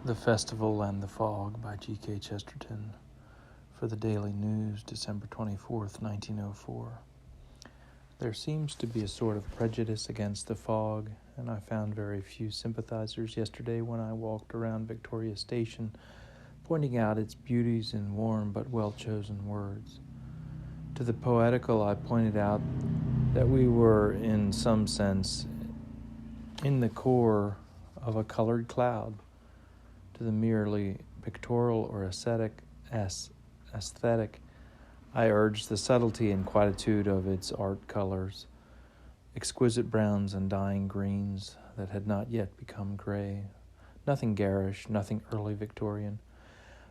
The Festival and the Fog by G.K. Chesterton for the Daily News, December 24th, 1904. There seems to be a sort of prejudice against the fog, and I found very few sympathizers yesterday when I walked around Victoria Station, pointing out its beauties in warm but well-chosen words. To the poetical, I pointed out that we were, in some sense, in the core of a colored cloud. To the merely pictorial or aesthetic, I urged the subtlety and quietude of its art colors, exquisite browns and dying greens that had not yet become gray, nothing garish, nothing early Victorian.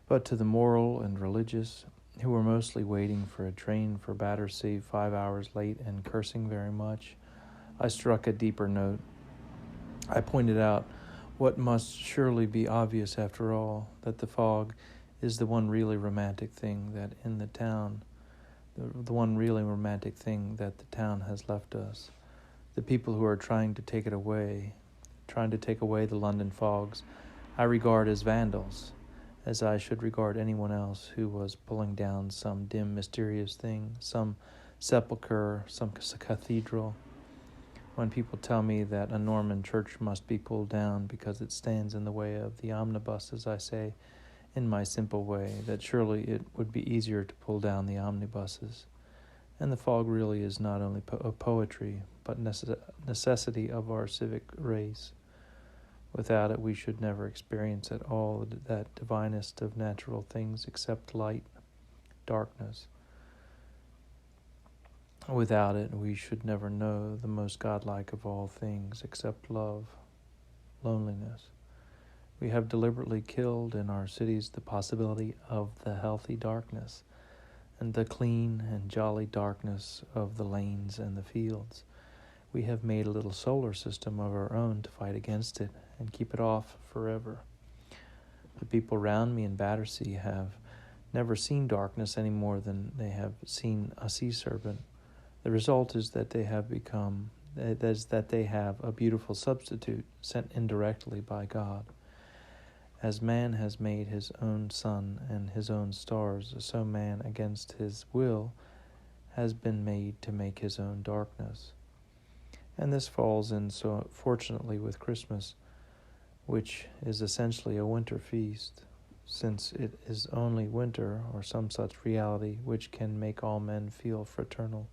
But to the moral and religious, who were mostly waiting for a train for Battersea 5 hours late and cursing very much, I struck a deeper note. I pointed out what must surely be obvious after all, that the fog is the one really romantic thing that in the town, the one really romantic thing that the town has left us. The people who are trying to take away the London fogs, I regard as vandals, as I should regard anyone else who was pulling down some dim, mysterious thing, some sepulchre, some cathedral. When people tell me that a Norman church must be pulled down because it stands in the way of the omnibuses, I say, in my simple way, that surely it would be easier to pull down the omnibuses. And the fog really is not only poetry, but necessity of our civic race. Without it, we should never experience at all that divinest of natural things except light, darkness. Without it, we should never know the most godlike of all things except love, loneliness. We have deliberately killed in our cities the possibility of the healthy darkness and the clean and jolly darkness of the lanes and the fields. We have made a little solar system of our own to fight against it and keep it off forever. The people round me in Battersea have never seen darkness any more than they have seen a sea serpent. The result is that they have a beautiful substitute sent indirectly by God. As man has made his own sun and his own stars, so man, against his will, has been made to make his own darkness. And this falls in so fortunately with Christmas, which is essentially a winter feast, since it is only winter or some such reality which can make all men feel fraternal.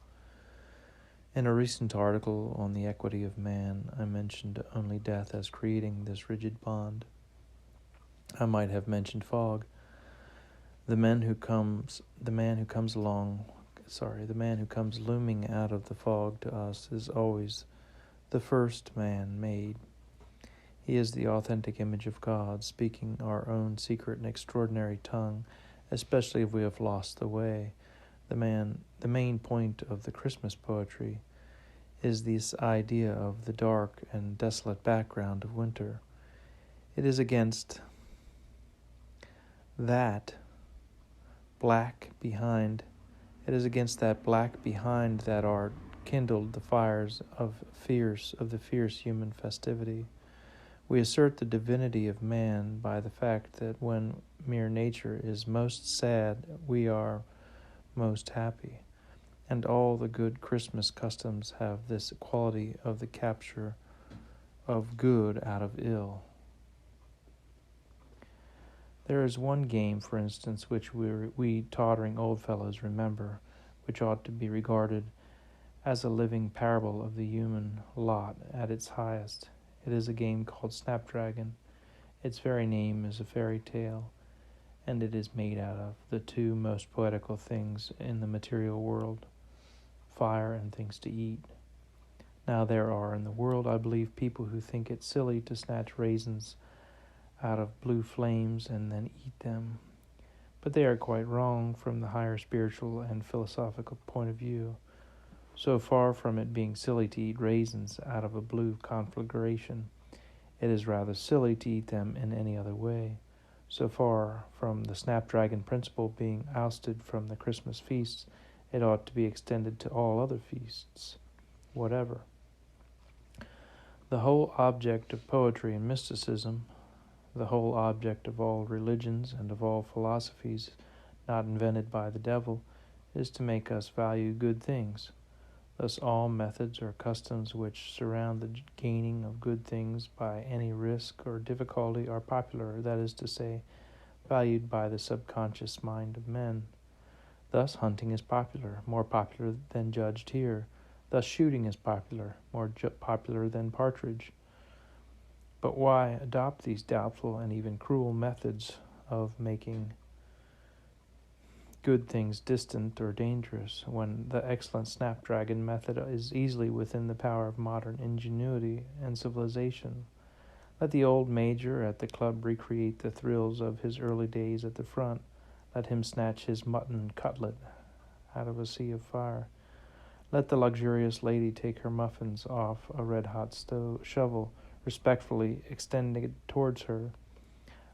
In a recent article on the equity of man, I mentioned only death as creating this rigid bond. I might have mentioned fog. The man who comes looming out of the fog to us is always the first man made. He is the authentic image of God, speaking our own secret and extraordinary tongue, especially if we have lost the way. The main point of the Christmas poetry is this idea of the dark and desolate background of winter. It is against that black behind that are kindled the fires of the fierce human festivity. We assert the divinity of man by the fact that when mere nature is most sad, we are most happy. And all the good Christmas customs have this quality of the capture of good out of ill. There is one game, for instance, which we tottering old fellows remember, which ought to be regarded as a living parable of the human lot at its highest. It is a game called Snapdragon. Its very name is a fairy tale, and it is made out of the two most poetical things in the material world, fire and things to eat. Now there are in the world, I believe, people who think it silly to snatch raisins out of blue flames and then eat them. But they are quite wrong from the higher spiritual and philosophical point of view. So far from it being silly to eat raisins out of a blue conflagration, it is rather silly to eat them in any other way. So far from the snapdragon principle being ousted from the Christmas feasts, it ought to be extended to all other feasts, whatever. The whole object of poetry and mysticism, the whole object of all religions and of all philosophies not invented by the devil, is to make us value good things. Thus all methods or customs which surround the gaining of good things by any risk or difficulty are popular, that is to say, valued by the subconscious mind of men. Thus hunting is popular, more popular than judged here. Thus shooting is popular, more popular than partridge. But why adopt these doubtful and even cruel methods of making good things distant or dangerous, when the excellent snapdragon method is easily within the power of modern ingenuity and civilization? Let the old major at the club recreate the thrills of his early days at the front. Let him snatch his mutton cutlet out of a sea of fire. Let the luxurious lady take her muffins off a red-hot shovel, respectfully extending it towards her.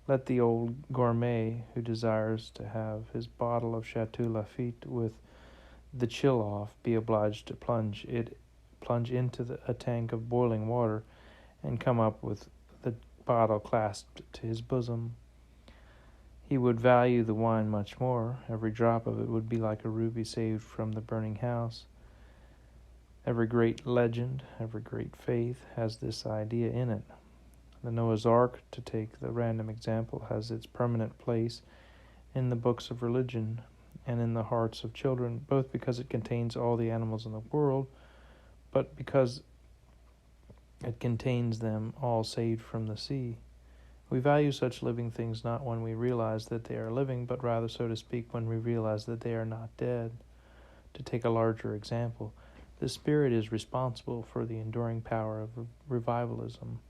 Let the old gourmet who desires to have his bottle of Chateau Lafite with the chill off be obliged to plunge into a tank of boiling water and come up with the bottle clasped to his bosom. He would value the wine much more. Every drop of it would be like a ruby saved from the burning house. Every great legend, every great faith has this idea in it. The Noah's Ark, to take the random example, has its permanent place in the books of religion and in the hearts of children, both because it contains all the animals in the world, but because it contains them all saved from the sea. We value such living things not when we realize that they are living, but rather, so to speak, when we realize that they are not dead. To take a larger example, the Spirit is responsible for the enduring power of revivalism,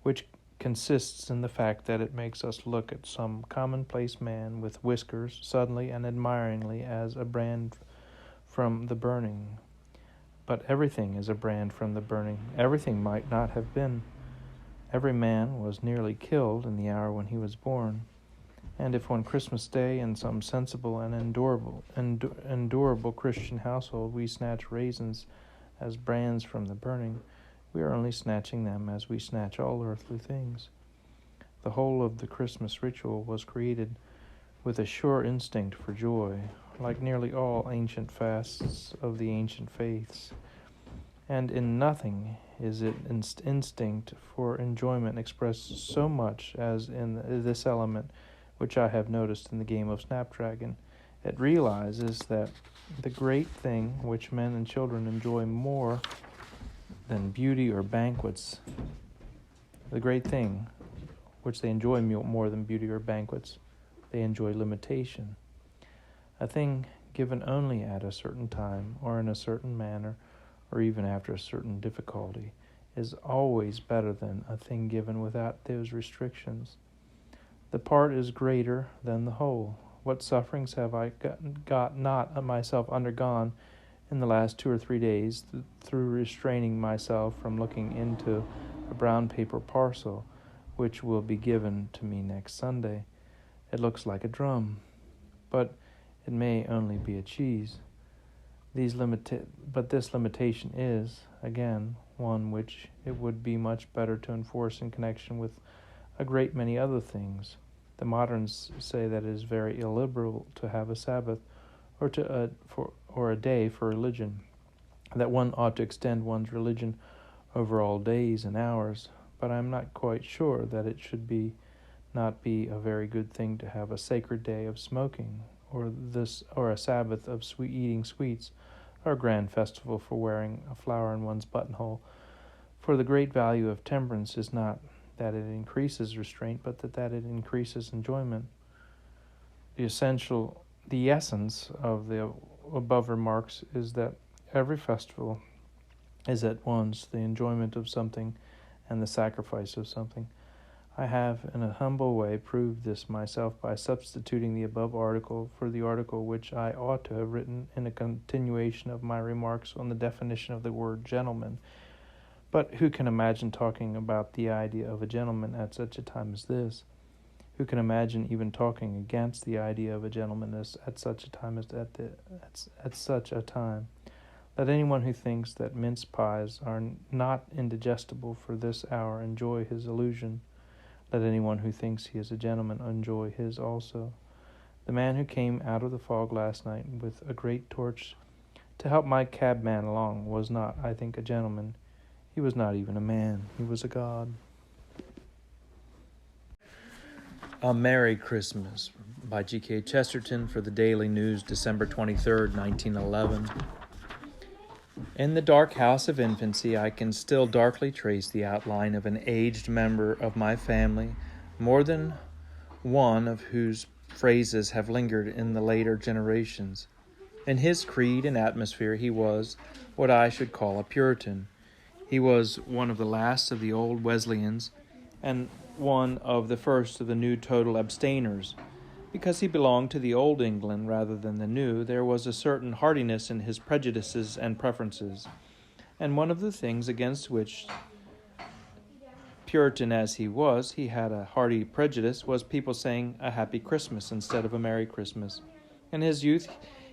which consists in the fact that it makes us look at some commonplace man with whiskers suddenly and admiringly as a brand from the burning. But everything is a brand from the burning. Everything might not have been. Every man was nearly killed in the hour when he was born. And if on Christmas Day in some sensible and endurable Christian household we snatch raisins as brands from the burning, we are only snatching them as we snatch all earthly things. The whole of the Christmas ritual was created with a sure instinct for joy, like nearly all ancient fasts of the ancient faiths. And in nothing is it instinct for enjoyment expressed so much as in this element which I have noticed in the game of Snapdragon. It realizes that the great thing which men and children enjoy more than beauty or banquets, the great thing which they enjoy more than beauty or banquets, they enjoy limitation. A thing given only at a certain time or in a certain manner or even after a certain difficulty is always better than a thing given without those restrictions. The part is greater than the whole. What sufferings have I not myself undergone in the last 2 or 3 days through restraining myself from looking into a brown paper parcel which will be given to me next Sunday. It looks like a drum, but it may only be a cheese. But this limitation is, again, one which it would be much better to enforce in connection with a great many other things. The moderns say that it is very illiberal to have a Sabbath or a day for religion, that one ought to extend one's religion over all days and hours, but I am not quite sure that it should not be a very good thing to have a sacred day of smoking, or a Sabbath of eating sweets, or a grand festival for wearing a flower in one's buttonhole. For the great value of temperance is not that it increases restraint, but that it increases enjoyment. The essence of the above remarks is that every festival is at once the enjoyment of something and the sacrifice of something. I have, in a humble way, proved this myself by substituting the above article for the article which I ought to have written in a continuation of my remarks on the definition of the word gentleman. But who can imagine talking about the idea of a gentleman at such a time as this? Who can imagine even talking against the idea of a gentleman at such a time as at such a time? Let anyone who thinks that mince pies are not indigestible for this hour enjoy his illusion. Let anyone who thinks he is a gentleman enjoy his also. The man who came out of the fog last night with a great torch to help my cabman along was not, I think, a gentleman. He was not even a man. He was a god. A Merry Christmas by G.K. Chesterton for the Daily News, December 23rd, 1911. In the dark house of infancy, I can still darkly trace the outline of an aged member of my family, more than one of whose phrases have lingered in the later generations. In his creed and atmosphere, he was what I should call a Puritan. He was one of the last of the old Wesleyans, and one of the first of the new total abstainers. Because he belonged to the old England rather than the new, there was a certain heartiness in his prejudices and preferences. And one of the things against which, Puritan as he had a hearty prejudice, was people saying a Happy Christmas instead of a Merry Christmas. In his youth,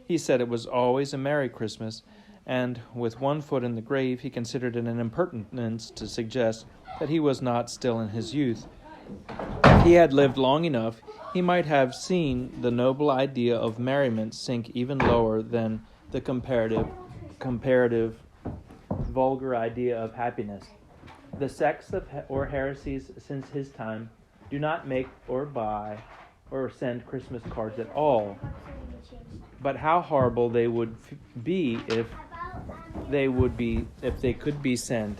he said it was always a Merry Christmas, and with one foot in the grave, he considered it an impertinence to suggest that he was not still in his youth. If he had lived long enough, he might have seen the noble idea of merriment sink even lower than the comparative vulgar idea of happiness. The sects or heresies since his time do not make or buy or send Christmas cards at all. But how horrible they would be if they could be sent.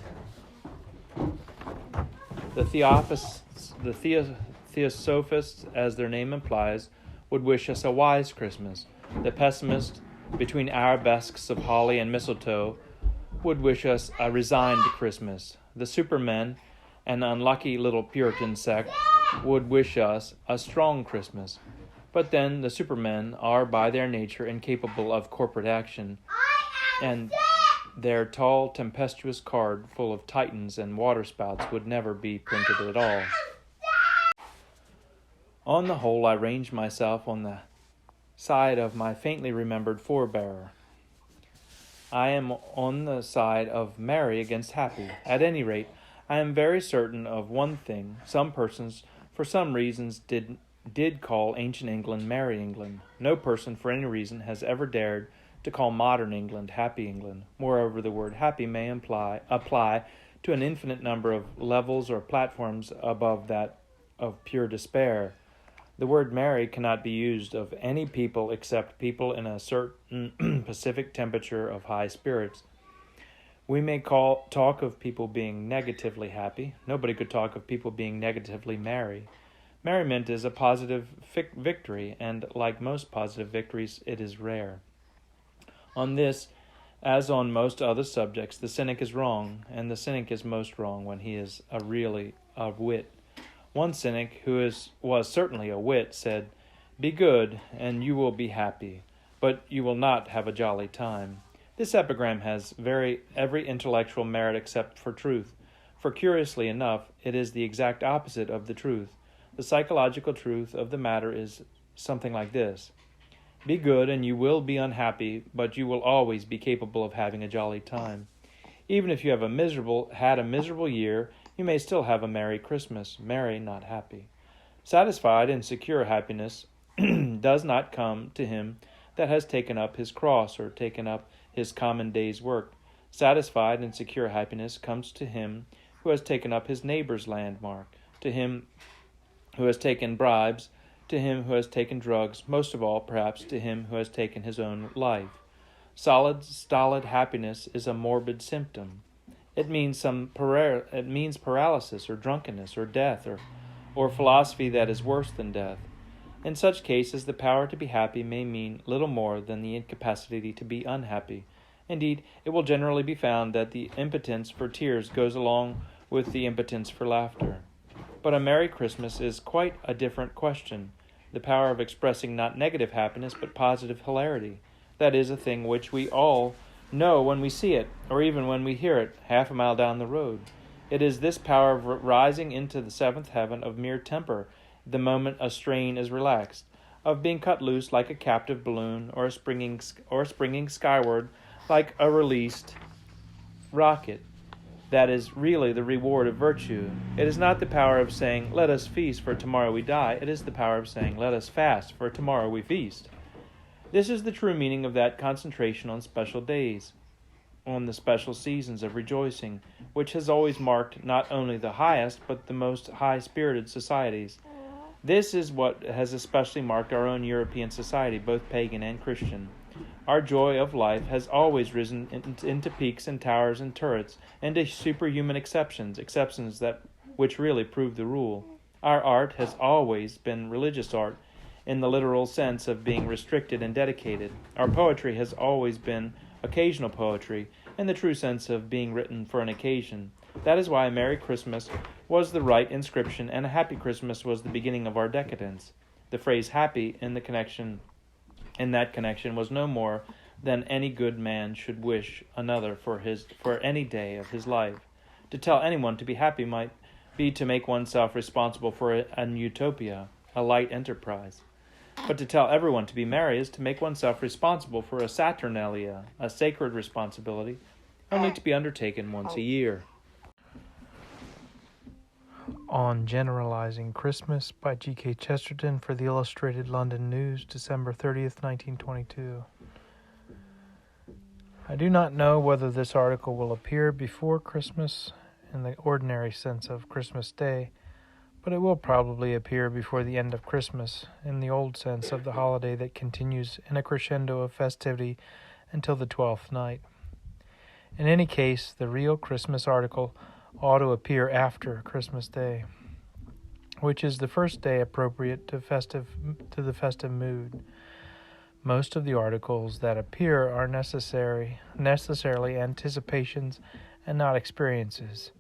The Theosophists, as their name implies, would wish us a wise Christmas. The pessimist, between arabesques of holly and mistletoe, would wish us a resigned Christmas. The supermen, an unlucky little Puritan sect, would wish us a strong Christmas. But then the supermen are by their nature incapable of corporate action, and their tall, tempestuous card full of titans and waterspouts would never be printed at all. On the whole, I ranged myself on the side of my faintly remembered forebearer. I am on the side of merry against happy. At any rate, I am very certain of one thing. Some persons, for some reasons, did call ancient England Merry England. No person, for any reason, has ever dared to call modern England Happy England. Moreover, the word happy may apply to an infinite number of levels or platforms above that of pure despair. The word merry cannot be used of any people except people in a certain pacific temperature of high spirits. We may talk of people being negatively happy. Nobody could talk of people being negatively merry. Merriment is a positive victory, and like most positive victories, it is rare. On this, as on most other subjects, the cynic is wrong, and the cynic is most wrong when he is really a wit. One cynic, who was certainly a wit, said, "Be good, and you will be happy, but you will not have a jolly time." This epigram has every intellectual merit except for truth, for curiously enough, it is the exact opposite of the truth. The psychological truth of the matter is something like this: be good and you will be unhappy, but you will always be capable of having a jolly time. Even if you have had a miserable year, you may still have a merry Christmas, merry, not happy. Satisfied and secure happiness does not come to him that has taken up his cross or taken up his common day's work. Satisfied and secure happiness comes to him who has taken up his neighbor's landmark, to him who has taken bribes, to him who has taken drugs, most of all, perhaps, to him who has taken his own life. Stolid happiness is a morbid symptom. It means paralysis or drunkenness or death or philosophy that is worse than death. In such cases, the power to be happy may mean little more than the incapacity to be unhappy. Indeed, it will generally be found that the impotence for tears goes along with the impotence for laughter. But a Merry Christmas is quite a different question. The power of expressing not negative happiness, but positive hilarity. That is a thing which we all know when we see it, or even when we hear it, half a mile down the road. It is this power of rising into the seventh heaven of mere temper the moment a strain is relaxed, of being cut loose like a captive balloon, or springing skyward like a released rocket. that is really the reward of virtue. It is not the power of saying, "Let us feast, for tomorrow we die." It is the power of saying, "Let us fast, for tomorrow we feast." This is the true meaning of that concentration on special days, on the special seasons of rejoicing, which has always marked not only the highest, but the most high-spirited societies. This is what has especially marked our own European society, both pagan and Christian. Our joy of life has always risen into peaks and towers and turrets, into superhuman exceptions which really prove the rule. Our art has always been religious art, in the literal sense of being restricted and dedicated. Our poetry has always been occasional poetry, in the true sense of being written for an occasion. That is why a Merry Christmas was the right inscription, and a Happy Christmas was the beginning of our decadence. The phrase happy in that connection was no more than any good man should wish another for any day of his life. To tell anyone to be happy might be to make oneself responsible for an utopia, a light enterprise. But to tell everyone to be merry is to make oneself responsible for a saturnalia, a sacred responsibility, only to be undertaken once a year. On Generalizing Christmas by G.K. Chesterton for the Illustrated London News, December 30th, 1922. I do not know whether this article will appear before Christmas in the ordinary sense of Christmas Day, but it will probably appear before the end of Christmas in the old sense of the holiday that continues in a crescendo of festivity until the 12th night. In any case, the real Christmas article ought to appear after Christmas Day, which is the first day appropriate to the festive mood. Most of the articles that appear are necessarily anticipations and not experiences,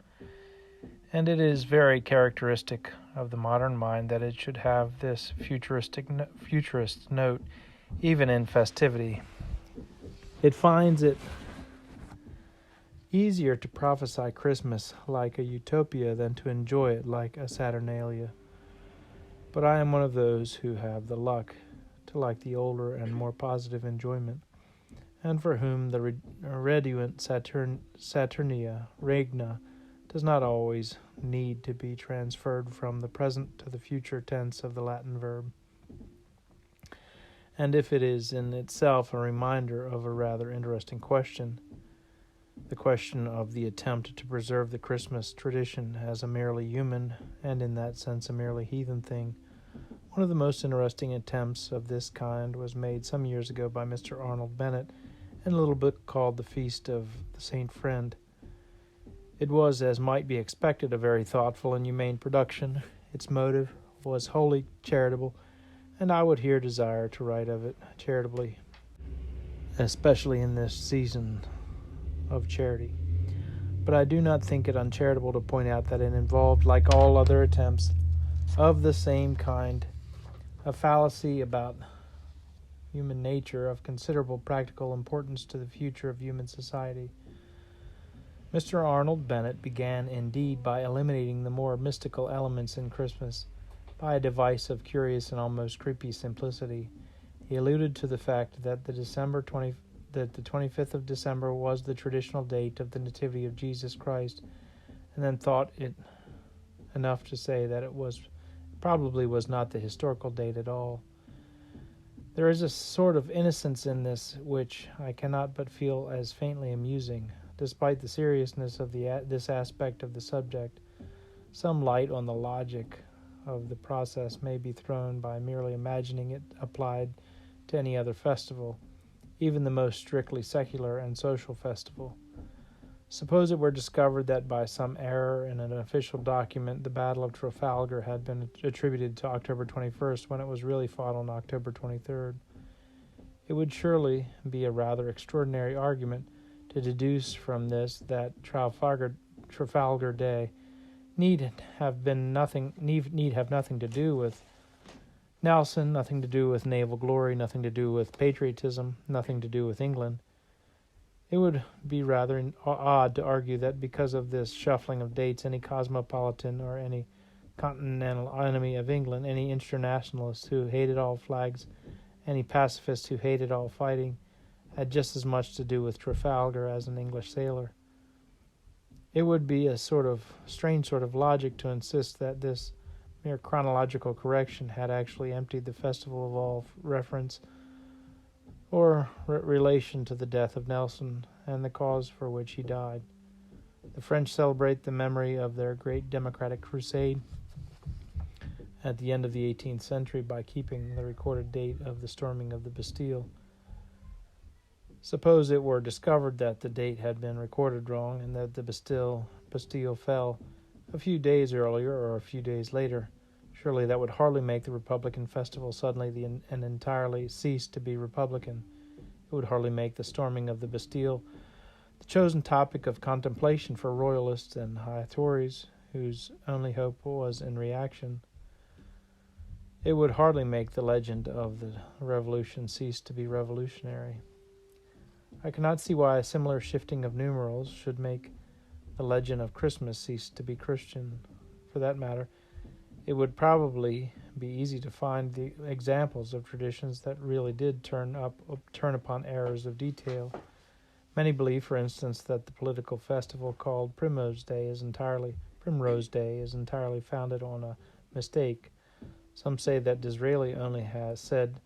and it is very characteristic of the modern mind that it should have this futurist note even in festivity. It finds it easier to prophesy Christmas like a utopia than to enjoy it like a saturnalia. But I am one of those who have the luck to like the older and more positive enjoyment, and for whom the reduent Saturnia regna does not always need to be transferred from the present to the future tense of the Latin verb. And if it is in itself a reminder of a rather interesting question, the question of the attempt to preserve the Christmas tradition as a merely human, and in that sense a merely heathen thing, one of the most interesting attempts of this kind was made some years ago by Mr. Arnold Bennett in a little book called The Feast of the Saint Friend. It was, as might be expected, a very thoughtful and humane production. Its motive was wholly charitable, and I would here desire to write of it charitably, especially in this season of charity. But I do not think it uncharitable to point out that it involved, like all other attempts of the same kind, a fallacy about human nature of considerable practical importance to the future of human society. Mr. Arnold Bennett began indeed by eliminating the more mystical elements in Christmas by a device of curious and almost creepy simplicity. He alluded to the fact that the 25th of December was the traditional date of the Nativity of Jesus Christ, and then thought it enough to say that it probably was not the historical date at all. There is a sort of innocence in this which I cannot but feel as faintly amusing. Despite the seriousness of this aspect of the subject, some light on the logic of the process may be thrown by merely imagining it applied to any other festival, even the most strictly secular and social festival. Suppose it were discovered that by some error in an official document the Battle of Trafalgar had been attributed to October 21st when it was really fought on October 23rd. It would surely be a rather extraordinary argument to deduce from this that Trafalgar Day need have nothing to do with Nelson, nothing to do with naval glory, nothing to do with patriotism, nothing to do with England. It would be rather odd to argue that because of this shuffling of dates, any cosmopolitan or any continental enemy of England, any internationalist who hated all flags, any pacifist who hated all fighting, had just as much to do with Trafalgar as an English sailor. It would be a sort of strange sort of logic to insist that this mere chronological correction had actually emptied the festival of all reference or relation to the death of Nelson and the cause for which he died. The French celebrate the memory of their great democratic crusade at the end of the 18th century by keeping the recorded date of the storming of the Bastille. Suppose it were discovered that the date had been recorded wrong and that the Bastille fell a few days earlier or a few days later. Surely that would hardly make the Republican festival suddenly and entirely cease to be Republican. It would hardly make the storming of the Bastille the chosen topic of contemplation for royalists and high Tories whose only hope was in reaction. It would hardly make the legend of the Revolution cease to be revolutionary. I cannot see why a similar shifting of numerals should make the legend of Christmas cease to be Christian. For that matter, it would probably be easy to find the examples of traditions that really did turn upon errors of detail. Many believe, for instance, that the political festival called Primrose Day is entirely founded on a mistake. Some say that Disraeli only has said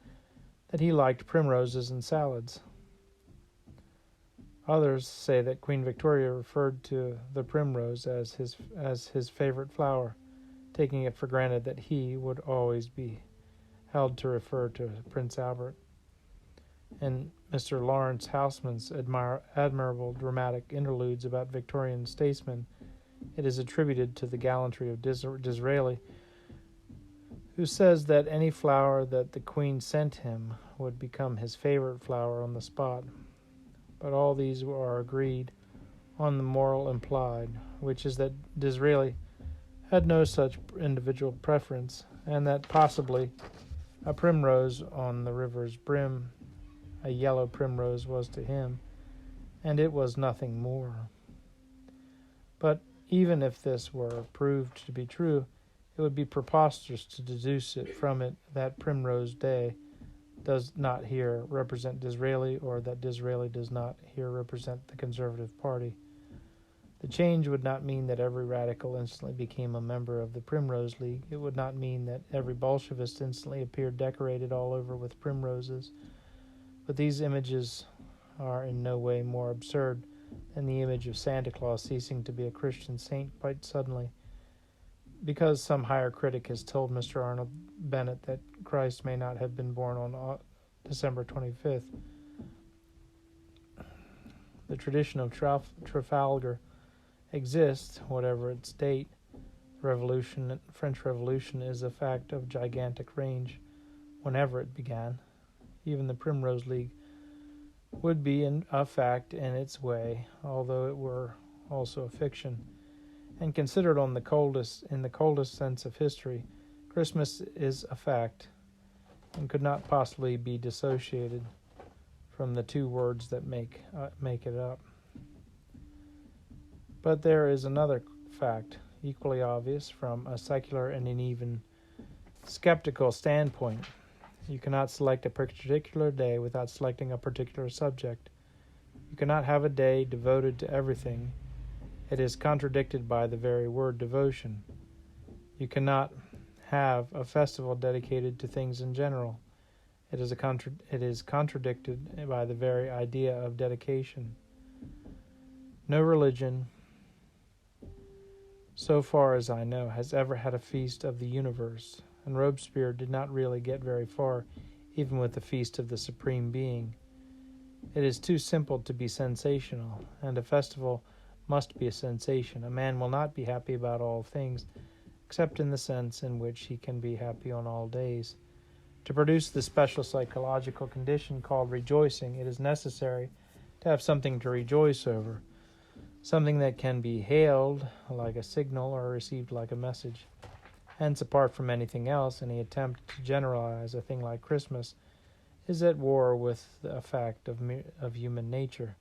that he liked primroses and salads. Others say that Queen Victoria referred to the primrose as his favorite flower, taking it for granted that he would always be held to refer to Prince Albert. In Mr. Lawrence Houseman's admirable dramatic interludes about Victorian statesmen, it is attributed to the gallantry of Disraeli, who says that any flower that the Queen sent him would become his favorite flower on the spot. But all these are agreed on the moral implied, which is that Disraeli had no such individual preference, and that possibly a primrose on the river's brim, a yellow primrose, was to him, and it was nothing more. But even if this were proved to be true, it would be preposterous to deduce from it that Primrose Day does not here represent Disraeli, or that Disraeli does not here represent the Conservative Party. The change would not mean that every radical instantly became a member of the Primrose League. It would not mean that every Bolshevist instantly appeared decorated all over with primroses. But these images are in no way more absurd than the image of Santa Claus ceasing to be a Christian saint quite suddenly, because some higher critic has told Mr. Arnold Bennett that Christ may not have been born on December 25th. The tradition of Trafalgar exists, whatever its date. The French Revolution is a fact of gigantic range, whenever it began. Even the Primrose League would be a fact in its way, although it were also a fiction. And considered in the coldest sense of history, Christmas is a fact, and could not possibly be dissociated from the two words that make it up. But there is another fact, equally obvious from a secular and an even skeptical standpoint. You cannot select a particular day without selecting a particular subject. You cannot have a day devoted to everything. It is contradicted by the very word devotion. You cannot have a festival dedicated to things in general. It is contradicted by the very idea of dedication. No religion, so far as I know, has ever had a feast of the universe, and Robespierre did not really get very far, even with the feast of the Supreme Being. It is too simple to be sensational, and a festival must be a sensation. A man will not be happy about all things, except in the sense in which he can be happy on all days. To produce the special psychological condition called rejoicing, it is necessary to have something to rejoice over, something that can be hailed like a signal or received like a message. Hence, apart from anything else, any attempt to generalize a thing like Christmas is at war with a fact of human nature.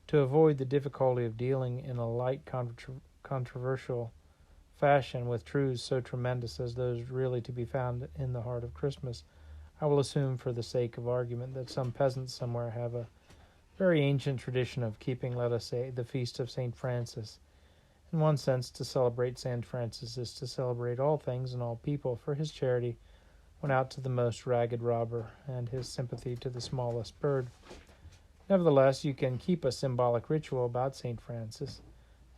To avoid the difficulty of dealing in a light controversial fashion with truths so tremendous as those really to be found in the heart of Christmas, I will assume for the sake of argument that some peasants somewhere have a very ancient tradition of keeping, let us say, the feast of St. Francis. In one sense, to celebrate St. Francis is to celebrate all things and all people, for his charity went out to the most ragged robber, and his sympathy to the smallest bird. Nevertheless, you can keep a symbolic ritual about St. Francis,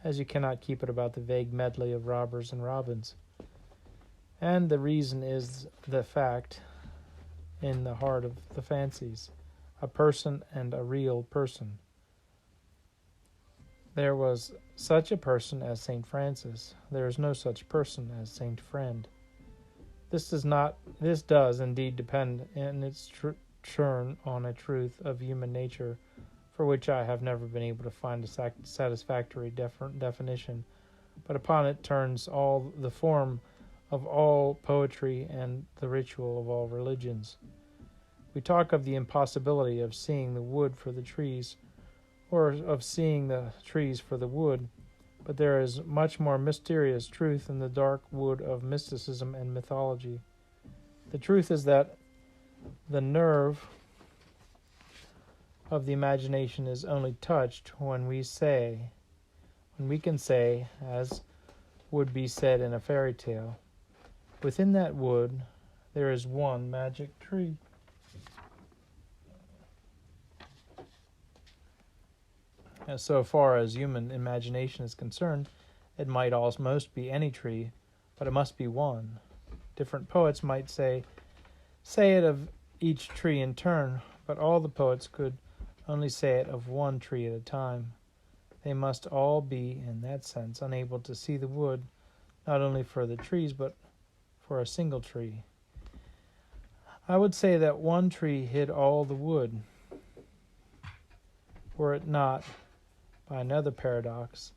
as you cannot keep it about the vague medley of robbers and robins. And the reason is the fact in the heart of the fancies, a person and a real person. There was such a person as St. Francis. There is no such person as St. Friend. This does indeed depend in its turn on a truth of human nature for which I have never been able to find a satisfactory definition, but upon it turns all the form of all poetry and the ritual of all religions. We talk of the impossibility of seeing the wood for the trees, or of seeing the trees for the wood, but there is much more mysterious truth in the dark wood of mysticism and mythology. The truth is that the nerve of the imagination is only touched when we can say, as would be said in a fairy tale, within that wood there is one magic tree. As so far as human imagination is concerned, it might almost be any tree, but it must be one. Different poets might say it of each tree in turn, but all the poets could only say it of one tree at a time. They must all be, in that sense, unable to see the wood, not only for the trees, but for a single tree. I would say that one tree hid all the wood, were it not, by another paradox,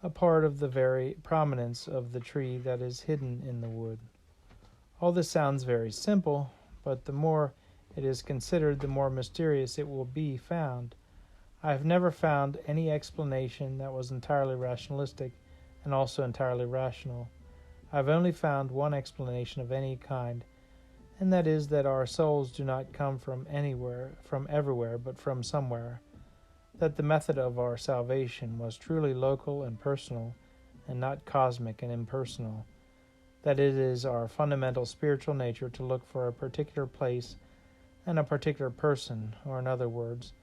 a part of the very prominence of the tree that is hidden in the wood. All this sounds very simple, but the more it is considered, the more mysterious it will be found. I have never found any explanation that was entirely rationalistic and also entirely rational. I have only found one explanation of any kind, and that is that our souls do not come from everywhere, but from somewhere. That the method of our salvation was truly local and personal, and not cosmic and impersonal. That it is our fundamental spiritual nature to look for a particular place and a particular person, or in other words,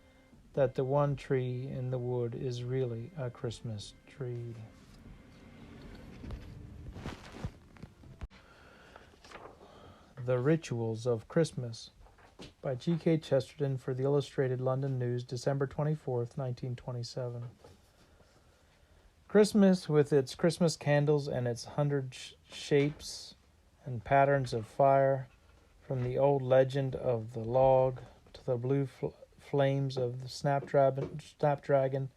that the one tree in the wood is really a Christmas tree. The Rituals of Christmas by G.K. Chesterton for the Illustrated London News, December 24th, 1927. Christmas, with its Christmas candles and its 100 shapes and patterns of fire, from the old legend of the log to the blue flames of the snapdragon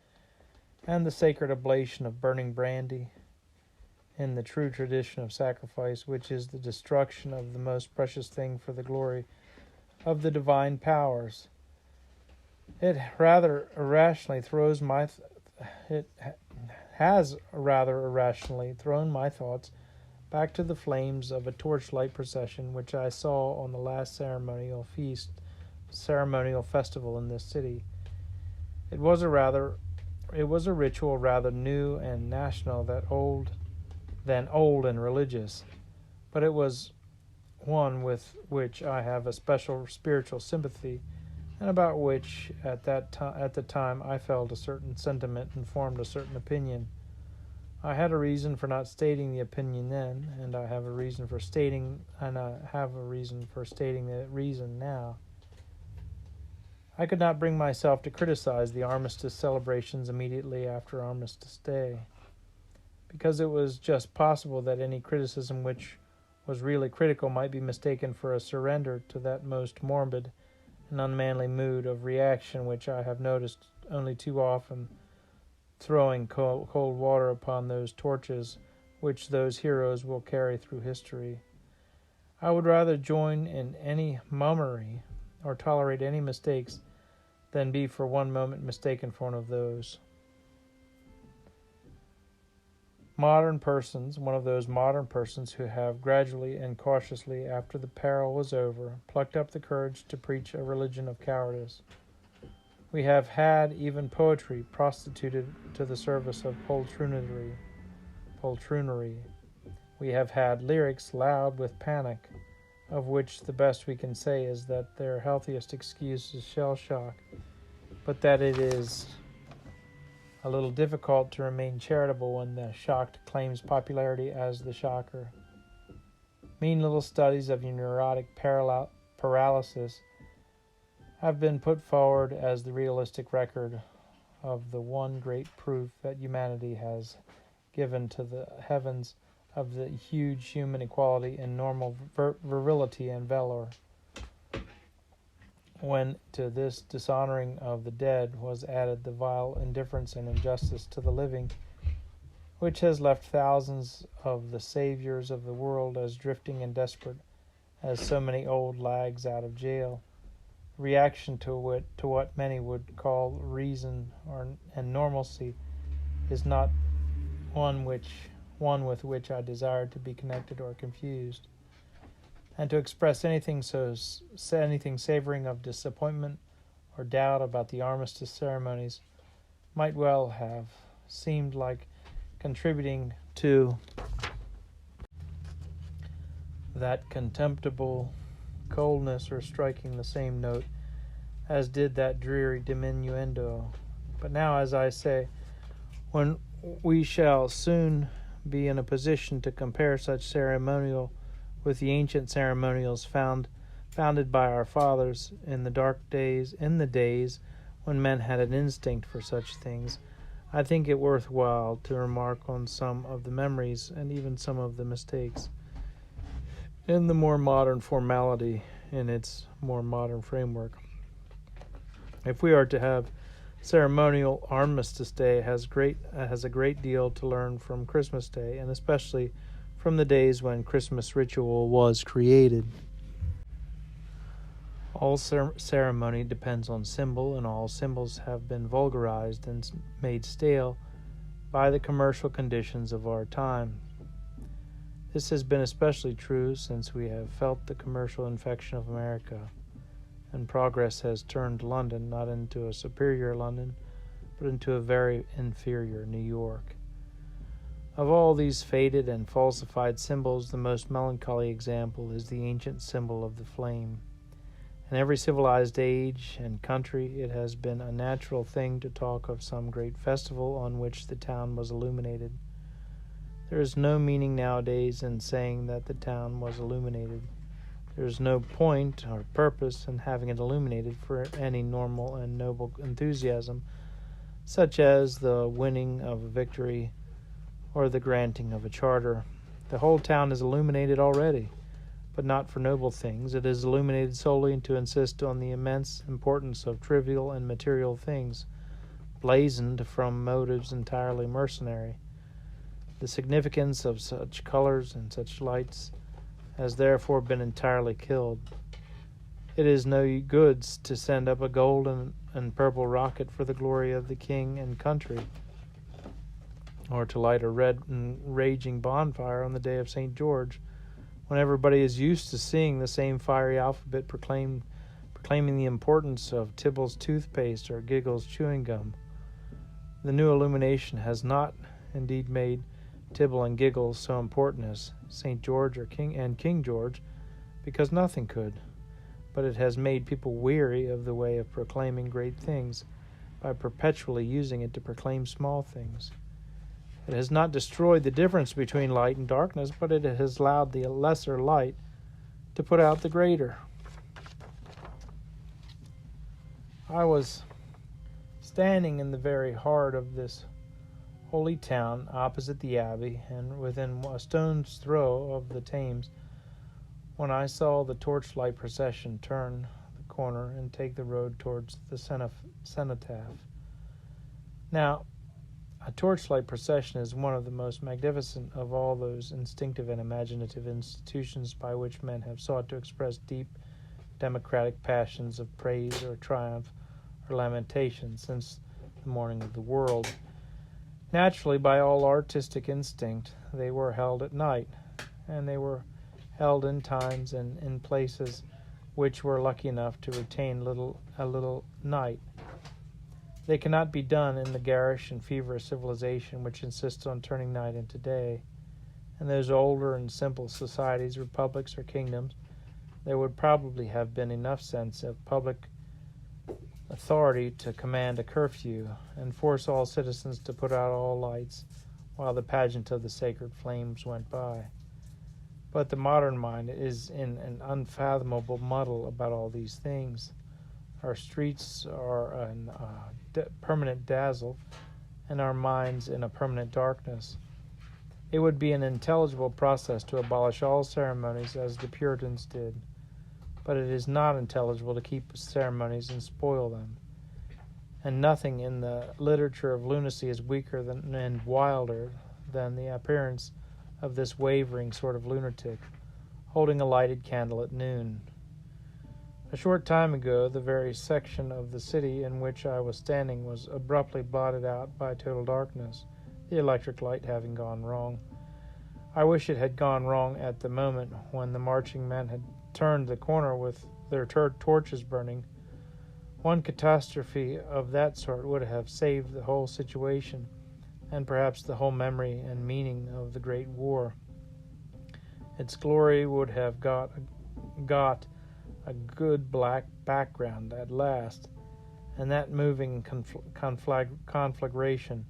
and the sacred oblation of burning brandy, in the true tradition of sacrifice, which is the destruction of the most precious thing for the glory of the divine powers. It has rather irrationally thrown my thoughts back to the flames of a torchlight procession which I saw on the last ceremonial festival in this city. It was a ritual rather new and national than old and religious, but it was one with which I have a special spiritual sympathy, and about which at the time I felt a certain sentiment and formed a certain opinion. I had a reason for not stating the opinion then, and I have a reason for stating the reason now. I could not bring myself to criticize the armistice celebrations immediately after Armistice Day, because it was just possible that any criticism which was really critical might be mistaken for a surrender to that most morbid and unmanly mood of reaction which I have noticed only too often, throwing cold water upon those torches which those heroes will carry through history. I would rather join in any mummery or tolerate any mistakes than be for one moment mistaken for one of those. One of those modern persons who have gradually and cautiously, after the peril was over, plucked up the courage to preach a religion of cowardice. We have had even poetry prostituted to the service of poltroonery. We have had lyrics loud with panic, of which the best we can say is that their healthiest excuse is shell shock, but that it is a little difficult to remain charitable when the shocked claims popularity as the shocker. Mean little studies of neurotic paralysis have been put forward as the realistic record of the one great proof that humanity has given to the heavens of the huge human equality in normal virility and valor. When to this dishonoring of the dead was added the vile indifference and injustice to the living, which has left thousands of the saviors of the world as drifting and desperate as so many old lags out of jail, reaction to what many would call reason and normalcy is not one with which I desire to be connected or confused. And to express anything savoring of disappointment or doubt about the armistice ceremonies might well have seemed like contributing to that contemptible coldness or striking the same note as did that dreary diminuendo. But now, as I say, when we shall soon be in a position to compare such ceremonial with the ancient ceremonials founded by our fathers in the days when men had an instinct for such things, I think it worthwhile to remark on some of the memories and even some of the mistakes in the more modern formality in its more modern framework. If we are to have ceremonial, Armistice Day has a great deal to learn from Christmas Day, and especially from the days when Christmas ritual was created. All ceremony depends on symbol, and all symbols have been vulgarized and made stale by the commercial conditions of our time. This has been especially true since we have felt the commercial infection of America, and progress has turned London not into a superior London, but into a very inferior New York. Of all these faded and falsified symbols, the most melancholy example is the ancient symbol of the flame. In every civilized age and country, it has been a natural thing to talk of some great festival on which the town was illuminated. There is no meaning nowadays in saying that the town was illuminated. There is no point or purpose in having it illuminated for any normal and noble enthusiasm, such as the winning of a victory or the granting of a charter. The whole town is illuminated already, but not for noble things. It is illuminated solely to insist on the immense importance of trivial and material things, blazoned from motives entirely mercenary. The significance of such colors and such lights has therefore been entirely killed. It is no good to send up a golden and purple rocket for the glory of the king and country, or to light a red and raging bonfire on the day of St. George, when everybody is used to seeing the same fiery alphabet proclaiming the importance of Tibble's toothpaste or Giggle's chewing gum. The new illumination has not indeed made Tibble and Giggle so important as St. George or King George, because nothing could, but it has made people weary of the way of proclaiming great things by perpetually using it to proclaim small things. It has not destroyed the difference between light and darkness, but it has allowed the lesser light to put out the greater. I was standing in the very heart of this holy town, opposite the abbey, and within a stone's throw of the Thames, when I saw the torchlight procession turn the corner and take the road towards the cenotaph. Now, a torchlight procession is one of the most magnificent of all those instinctive and imaginative institutions by which men have sought to express deep democratic passions of praise or triumph or lamentation since the morning of the world. Naturally, by all artistic instinct, they were held at night, and they were held in times and in places which were lucky enough to retain a little night. They cannot be done in the garish and feverish civilization which insists on turning night into day. In those older and simple societies, republics, or kingdoms, there would probably have been enough sense of public authority to command a curfew and force all citizens to put out all lights while the pageant of the sacred flames went by. But the modern mind is in an unfathomable muddle about all these things. Our streets are a permanent dazzle, and our minds in a permanent darkness. It would be an intelligible process to abolish all ceremonies as the Puritans did, but it is not intelligible to keep ceremonies and spoil them. And nothing in the literature of lunacy is weaker and wilder than the appearance of this wavering sort of lunatic, holding a lighted candle at noon. A short time ago, the very section of the city in which I was standing was abruptly blotted out by total darkness, the electric light having gone wrong. I wish it had gone wrong at the moment when the marching men had turned the corner with their torches burning. One catastrophe of that sort would have saved the whole situation, and perhaps the whole memory and meaning of the Great War. Its glory would have got a good black background at last, and that moving conflagration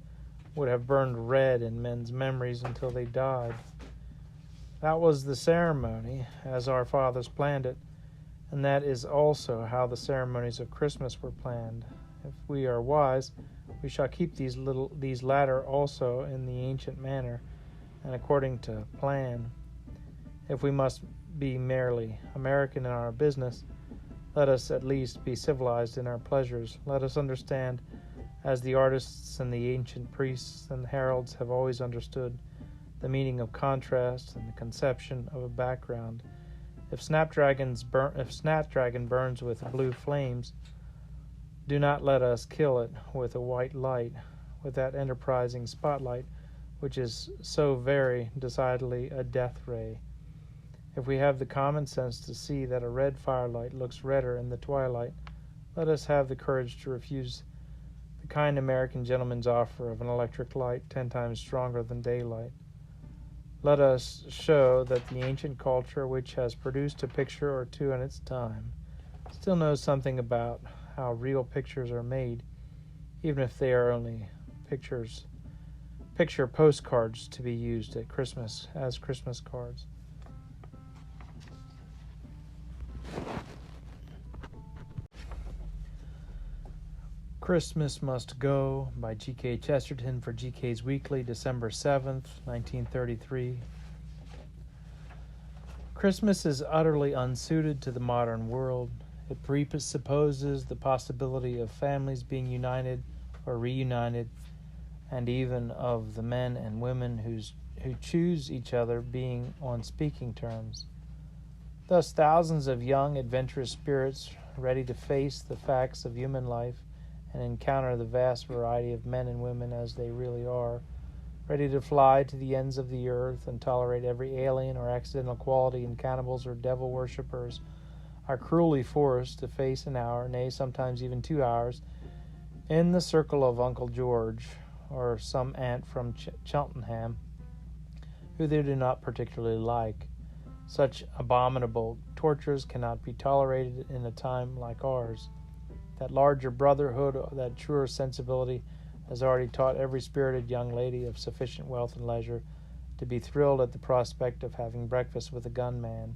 would have burned red in men's memories until they died. That was the ceremony, as our fathers planned it, and that is also how the ceremonies of Christmas were planned. If we are wise, we shall keep these latter also in the ancient manner and according to plan. If we must be merely American in our business, let us at least be civilized in our pleasures. Let us understand, as the artists and the ancient priests and heralds have always understood, the meaning of contrast and the conception of a background. If Snapdragon burns with blue flames, do not let us kill it with a white light, with that enterprising spotlight which is so very decidedly a death ray. If we have the common sense to see that a red firelight looks redder in the twilight, let us have the courage to refuse the kind American gentleman's offer of an electric light 10 times stronger than daylight. Let us show that the ancient culture, which has produced a picture or two in its time, still knows something about how real pictures are made, even if they are only picture postcards to be used at Christmas as Christmas cards. Christmas Must Go by G.K. Chesterton for GK's Weekly, December 7th, 1933. Christmas is utterly unsuited to the modern world. It presupposes the possibility of families being united or reunited, and even of the men and women who choose each other being on speaking terms. Thus, thousands of young, adventurous spirits ready to face the facts of human life and encounter the vast variety of men and women as they really are, ready to fly to the ends of the earth and tolerate every alien or accidental quality in cannibals or devil worshippers, are cruelly forced to face an hour, nay, sometimes even 2 hours, in the circle of Uncle George or some aunt from Cheltenham, who they do not particularly like. Such abominable tortures cannot be tolerated in a time like ours. That larger brotherhood, that truer sensibility, has already taught every spirited young lady of sufficient wealth and leisure to be thrilled at the prospect of having breakfast with a gunman,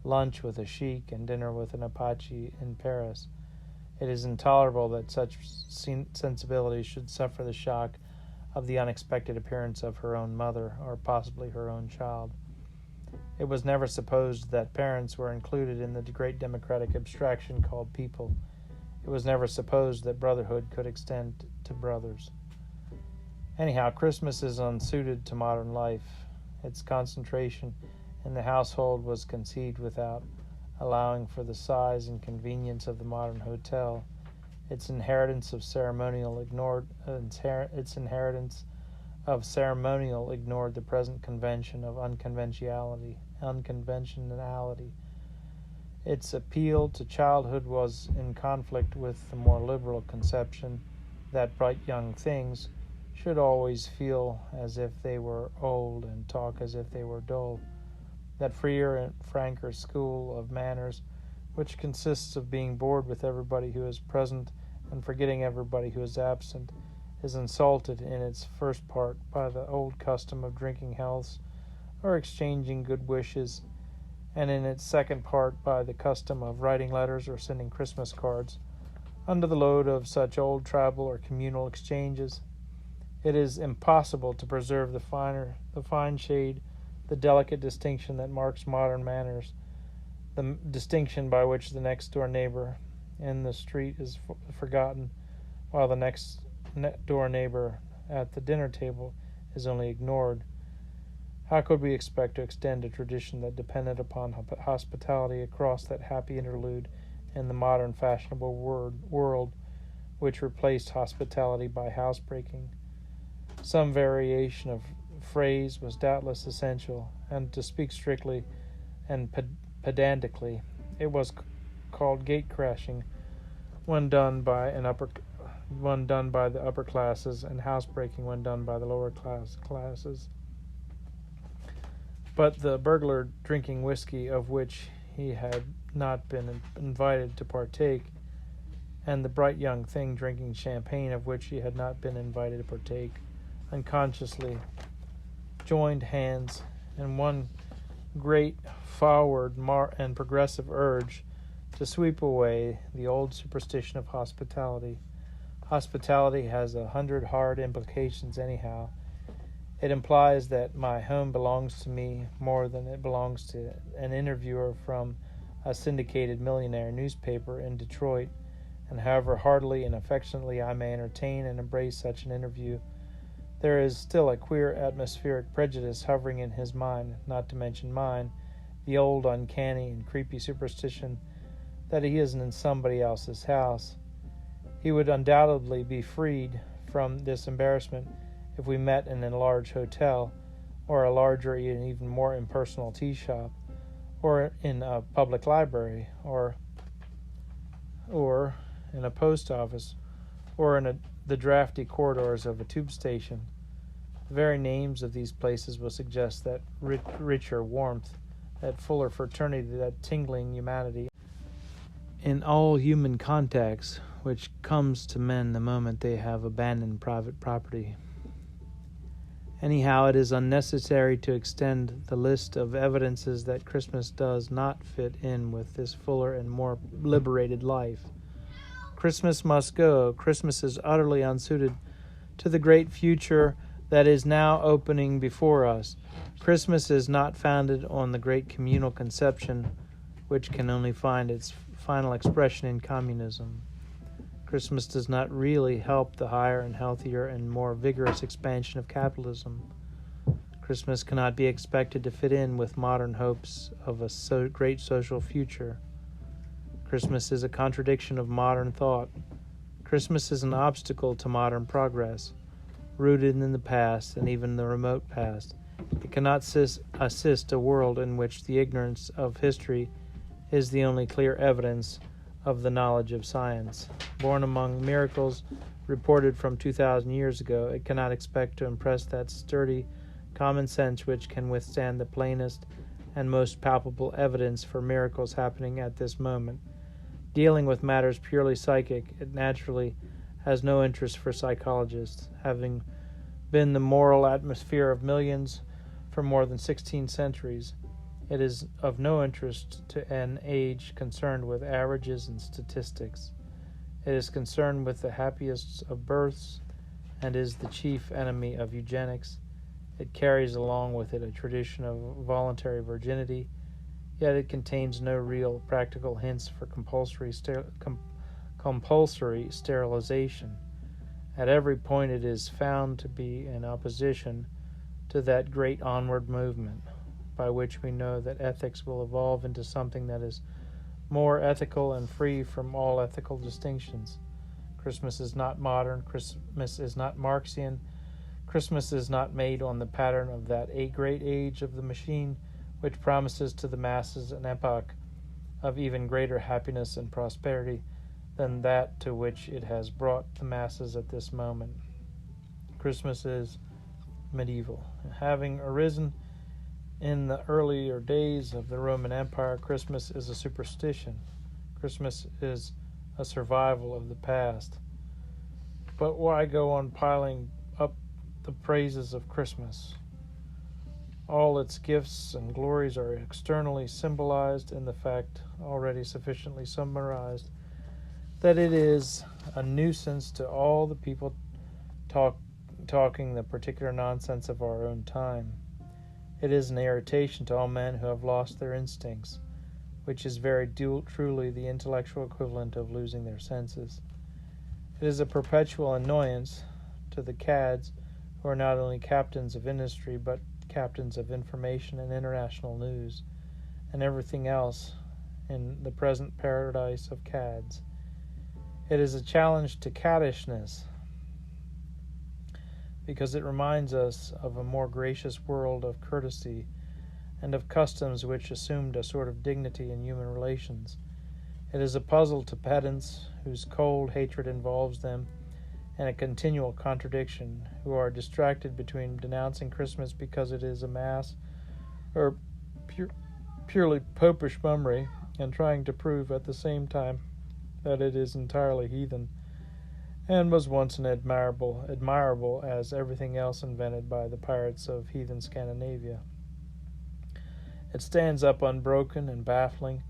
lunch with a sheik, and dinner with an Apache in Paris. It is intolerable that such sensibilities should suffer the shock of the unexpected appearance of her own mother, or possibly her own child. It was never supposed that parents were included in the great democratic abstraction called people. It was never supposed that brotherhood could extend to brothers. Anyhow, Christmas is unsuited to modern life. Its concentration in the household was conceived without allowing for the size and convenience of the modern hotel. Its inheritance of ceremonial ignored the present convention of unconventionality. Its appeal to childhood was in conflict with the more liberal conception that bright young things should always feel as if they were old and talk as if they were dull. That freer and franker school of manners, which consists of being bored with everybody who is present and forgetting everybody who is absent, is insulted in its first part by the old custom of drinking healths or exchanging good wishes, and in its second part by the custom of writing letters or sending Christmas cards. Under the load of such old tribal or communal exchanges, it is impossible to preserve the fine shade, the delicate distinction that marks modern manners, the distinction by which the next-door neighbor in the street is forgotten, while the next-door neighbor at the dinner table is only ignored. How could we expect to extend a tradition that depended upon hospitality across that happy interlude in the modern fashionable world which replaced hospitality by housebreaking? Some variation of phrase was doubtless essential, and to speak strictly and pedantically, it was called gate crashing when done by the upper classes, and housebreaking when done by the lower classes. But the burglar drinking whiskey of which he had not been invited to partake, and the bright young thing drinking champagne of which he had not been invited to partake, unconsciously joined hands in one great forward and progressive urge to sweep away the old superstition of hospitality. Hospitality has 100 hard implications anyhow. It implies that my home belongs to me more than it belongs to an interviewer from a syndicated millionaire newspaper in Detroit, and however heartily and affectionately I may entertain and embrace such an interview, there is still a queer atmospheric prejudice hovering in his mind, not to mention mine, the old uncanny and creepy superstition that he isn't in somebody else's house. He would undoubtedly be freed from this embarrassment if we met in a large hotel, or a larger and even more impersonal tea shop, or in a public library, or in a post office, or in the drafty corridors of a tube station. The very names of these places will suggest that richer warmth, that fuller fraternity, that tingling humanity in all human contacts which comes to men the moment they have abandoned private property. Anyhow, it is unnecessary to extend the list of evidences that Christmas does not fit in with this fuller and more liberated life. Christmas must go. Christmas is utterly unsuited to the great future that is now opening before us. Christmas is not founded on the great communal conception, which can only find its final expression in communism. Christmas does not really help the higher and healthier and more vigorous expansion of capitalism. Christmas cannot be expected to fit in with modern hopes of a great social future. Christmas is a contradiction of modern thought. Christmas is an obstacle to modern progress, rooted in the past and even the remote past. It cannot assist a world in which the ignorance of history is the only clear evidence of the knowledge of science. Born among miracles reported from 2,000 years ago, it cannot expect to impress that sturdy common sense which can withstand the plainest and most palpable evidence for miracles happening at this moment. Dealing with matters purely psychic, it naturally has no interest for psychologists, having been the moral atmosphere of millions for more than 16 centuries. It is of no interest to an age concerned with averages and statistics. It is concerned with the happiest of births and is the chief enemy of eugenics. It carries along with it a tradition of voluntary virginity, yet it contains no real practical hints for compulsory sterilization. At every point it is found to be in opposition to that great onward movement, by which we know that ethics will evolve into something that is more ethical and free from all ethical distinctions. Christmas is not modern. Christmas is not Marxian. Christmas is not made on the pattern of that great age of the machine, which promises to the masses an epoch of even greater happiness and prosperity than that to which it has brought the masses at this moment. Christmas is medieval. Having arisen in the earlier days of the Roman Empire, Christmas is a superstition. Christmas is a survival of the past. But why go on piling up the praises of Christmas? All its gifts and glories are externally symbolized in the fact, already sufficiently summarized, that it is a nuisance to all the people talking the particular nonsense of our own time. It is an irritation to all men who have lost their instincts, which is very truly the intellectual equivalent of losing their senses. It is a perpetual annoyance to the cads, who are not only captains of industry, but captains of information and international news, and everything else in the present paradise of cads. It is a challenge to caddishness, because it reminds us of a more gracious world of courtesy and of customs which assumed a sort of dignity in human relations. It is a puzzle to pedants whose cold hatred involves them in a continual contradiction, who are distracted between denouncing Christmas because it is a mass or purely popish mummery, and trying to prove at the same time that it is entirely heathen, and was once an admirable as everything else invented by the pirates of heathen Scandinavia. It stands up unbroken and baffling,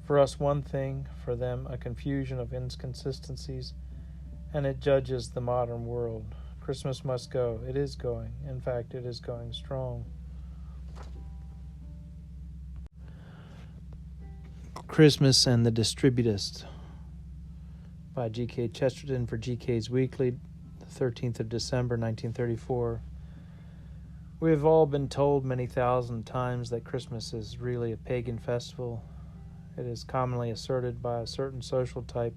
for us one thing, for them a confusion of inconsistencies, and it judges the modern world. Christmas must go. It is going. In fact, it is going strong. Christmas and the Distributist by G.K. Chesterton for G.K.'s Weekly, the 13th of December, 1934. We have all been told many thousand times that Christmas is really a pagan festival. It is commonly asserted by a certain social type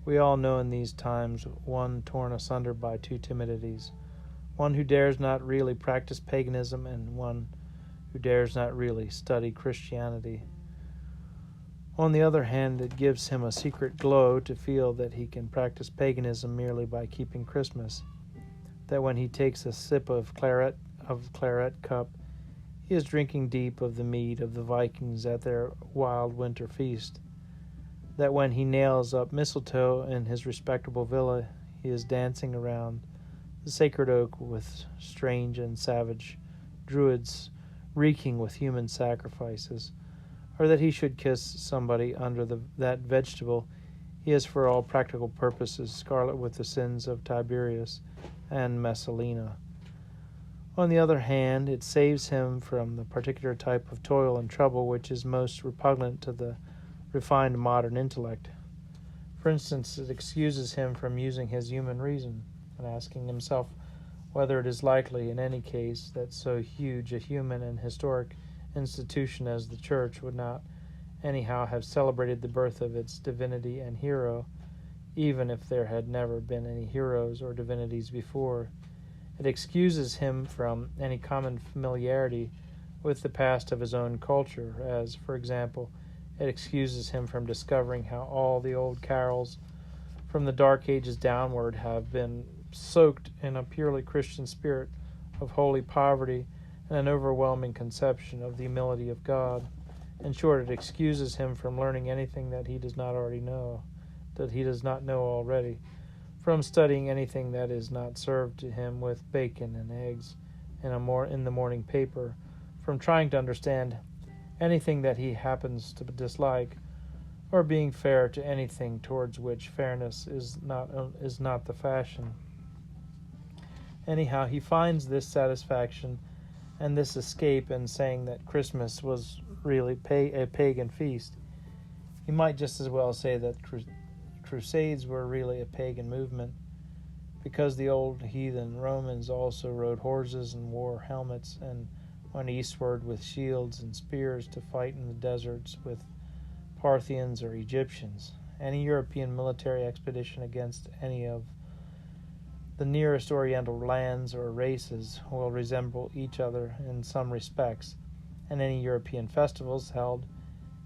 we all know in these times, one torn asunder by two timidities, one who dares not really practice paganism and one who dares not really study Christianity. On the other hand, it gives him a secret glow to feel that he can practice paganism merely by keeping Christmas, that when he takes a sip of claret cup, he is drinking deep of the mead of the Vikings at their wild winter feast, that when he nails up mistletoe in his respectable villa, he is dancing around the sacred oak with strange and savage druids reeking with human sacrifices, or that he should kiss somebody under that vegetable he is for all practical purposes scarlet with the sins of Tiberius and Messalina. On the other hand, it saves him from the particular type of toil and trouble which is most repugnant to the refined modern intellect. For instance, it excuses him from using his human reason and asking himself whether it is likely in any case that so huge a human and historic institution as the Church would not anyhow have celebrated the birth of its divinity and hero, even if there had never been any heroes or divinities before. It excuses him from any common familiarity with the past of his own culture, as, for example, it excuses him from discovering how all the old carols from the Dark Ages downward have been soaked in a purely Christian spirit of holy poverty and an overwhelming conception of the humility of God. In short, it excuses him from learning anything that he does not know already, from studying anything that is not served to him with bacon and eggs in the morning paper, from trying to understand anything that he happens to dislike, or being fair to anything towards which fairness is not the fashion. Anyhow, he finds this satisfaction and this escape in saying that Christmas was really a pagan feast. He might just as well say that Crusades were really a pagan movement, because the old heathen Romans also rode horses and wore helmets and went eastward with shields and spears to fight in the deserts with Parthians or Egyptians. Any European military expedition against any of the nearest Oriental lands or races will resemble each other in some respects, and any European festivals held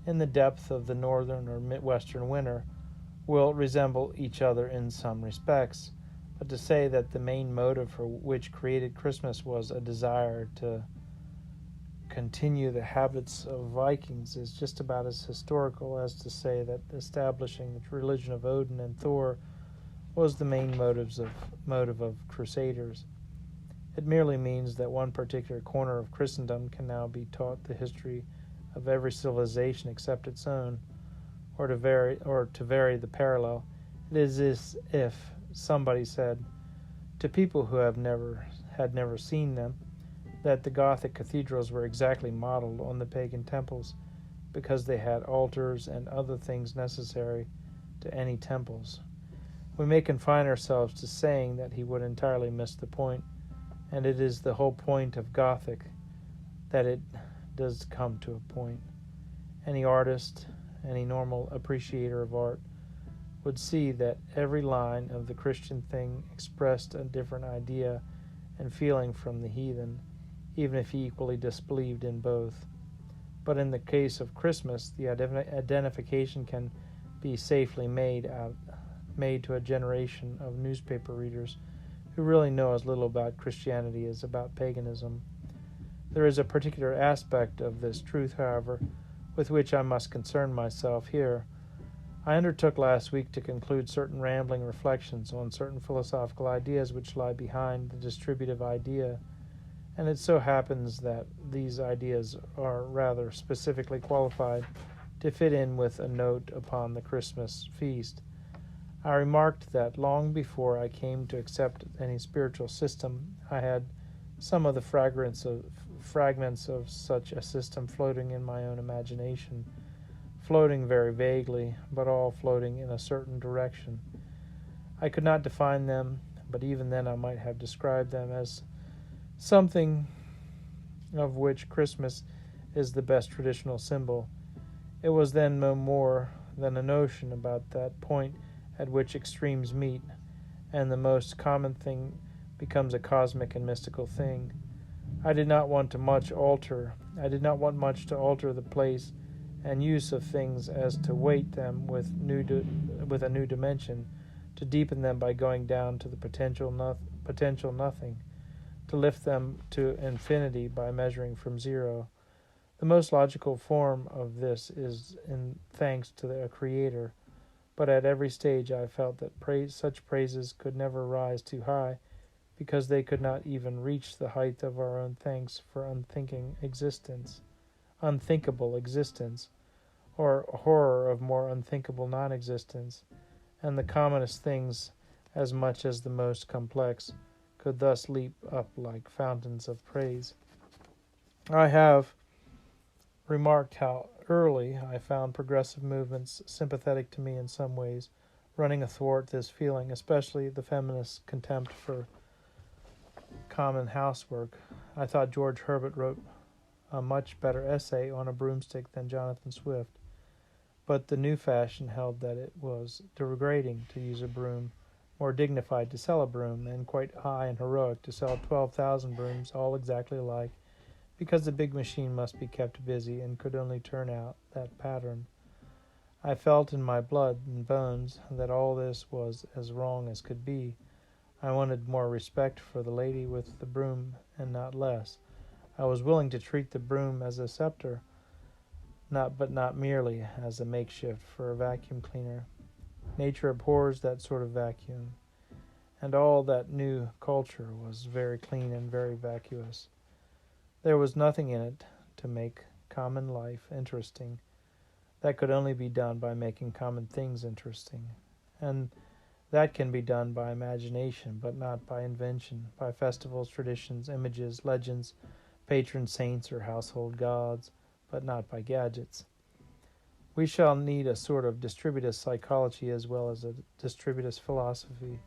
in the depth of the northern or midwestern winter will resemble each other in some respects, but to say that the main motive for which created Christmas was a desire to continue the habits of Vikings is just about as historical as to say that establishing the religion of Odin and Thor was the main motive of Crusaders. It merely means that one particular corner of Christendom can now be taught the history of every civilization except its own, or to vary the parallel. It is as if somebody said to people who had never seen them that the Gothic cathedrals were exactly modeled on the pagan temples because they had altars and other things necessary to any temples. We may confine ourselves to saying that he would entirely miss the point, and it is the whole point of Gothic that it does come to a point. Any artist, any normal appreciator of art, would see that every line of the Christian thing expressed a different idea and feeling from the heathen, even if he equally disbelieved in both. But in the case of Christmas, the identification can be safely made to a generation of newspaper readers who really know as little about Christianity as about paganism. There is a particular aspect of this truth, however, with which I must concern myself here. I undertook last week to conclude certain rambling reflections on certain philosophical ideas which lie behind the distributive idea, and it so happens that these ideas are rather specifically qualified to fit in with a note upon the Christmas feast. I remarked that long before I came to accept any spiritual system, I had some of the fragments of such a system floating in my own imagination, floating very vaguely, but all floating in a certain direction. I could not define them, but even then I might have described them as something of which Christmas is the best traditional symbol. It was then no more than a notion about that point at which extremes meet, and the most common thing becomes a cosmic and mystical thing. I did not want much to alter the place and use of things as to weight them with a new dimension, to deepen them by going down to the potential nothing, to lift them to infinity by measuring from zero. The most logical form of this is in thanks to the Creator, but at every stage I felt that such praises could never rise too high, because they could not even reach the height of our own thanks for unthinkable existence, or horror of more unthinkable non-existence, and the commonest things, as much as the most complex, could thus leap up like fountains of praise. I have remarked how early I found progressive movements sympathetic to me in some ways, running athwart this feeling, especially the feminist contempt for common housework. I thought George Herbert wrote a much better essay on a broomstick than Jonathan Swift, but the new fashion held that it was degrading to use a broom, more dignified to sell a broom, and quite high and heroic to sell 12,000 brooms all exactly alike, because the big machine must be kept busy and could only turn out that pattern. I felt in my blood and bones that all this was as wrong as could be. I wanted more respect for the lady with the broom and not less. I was willing to treat the broom as a scepter, but not merely as a makeshift for a vacuum cleaner. Nature abhors that sort of vacuum, and all that new culture was very clean and very vacuous. There was nothing in it to make common life interesting. That could only be done by making common things interesting. And that can be done by imagination, but not by invention, by festivals, traditions, images, legends, patron saints, or household gods, but not by gadgets. We shall need a sort of distributive psychology as well as a distributive philosophy.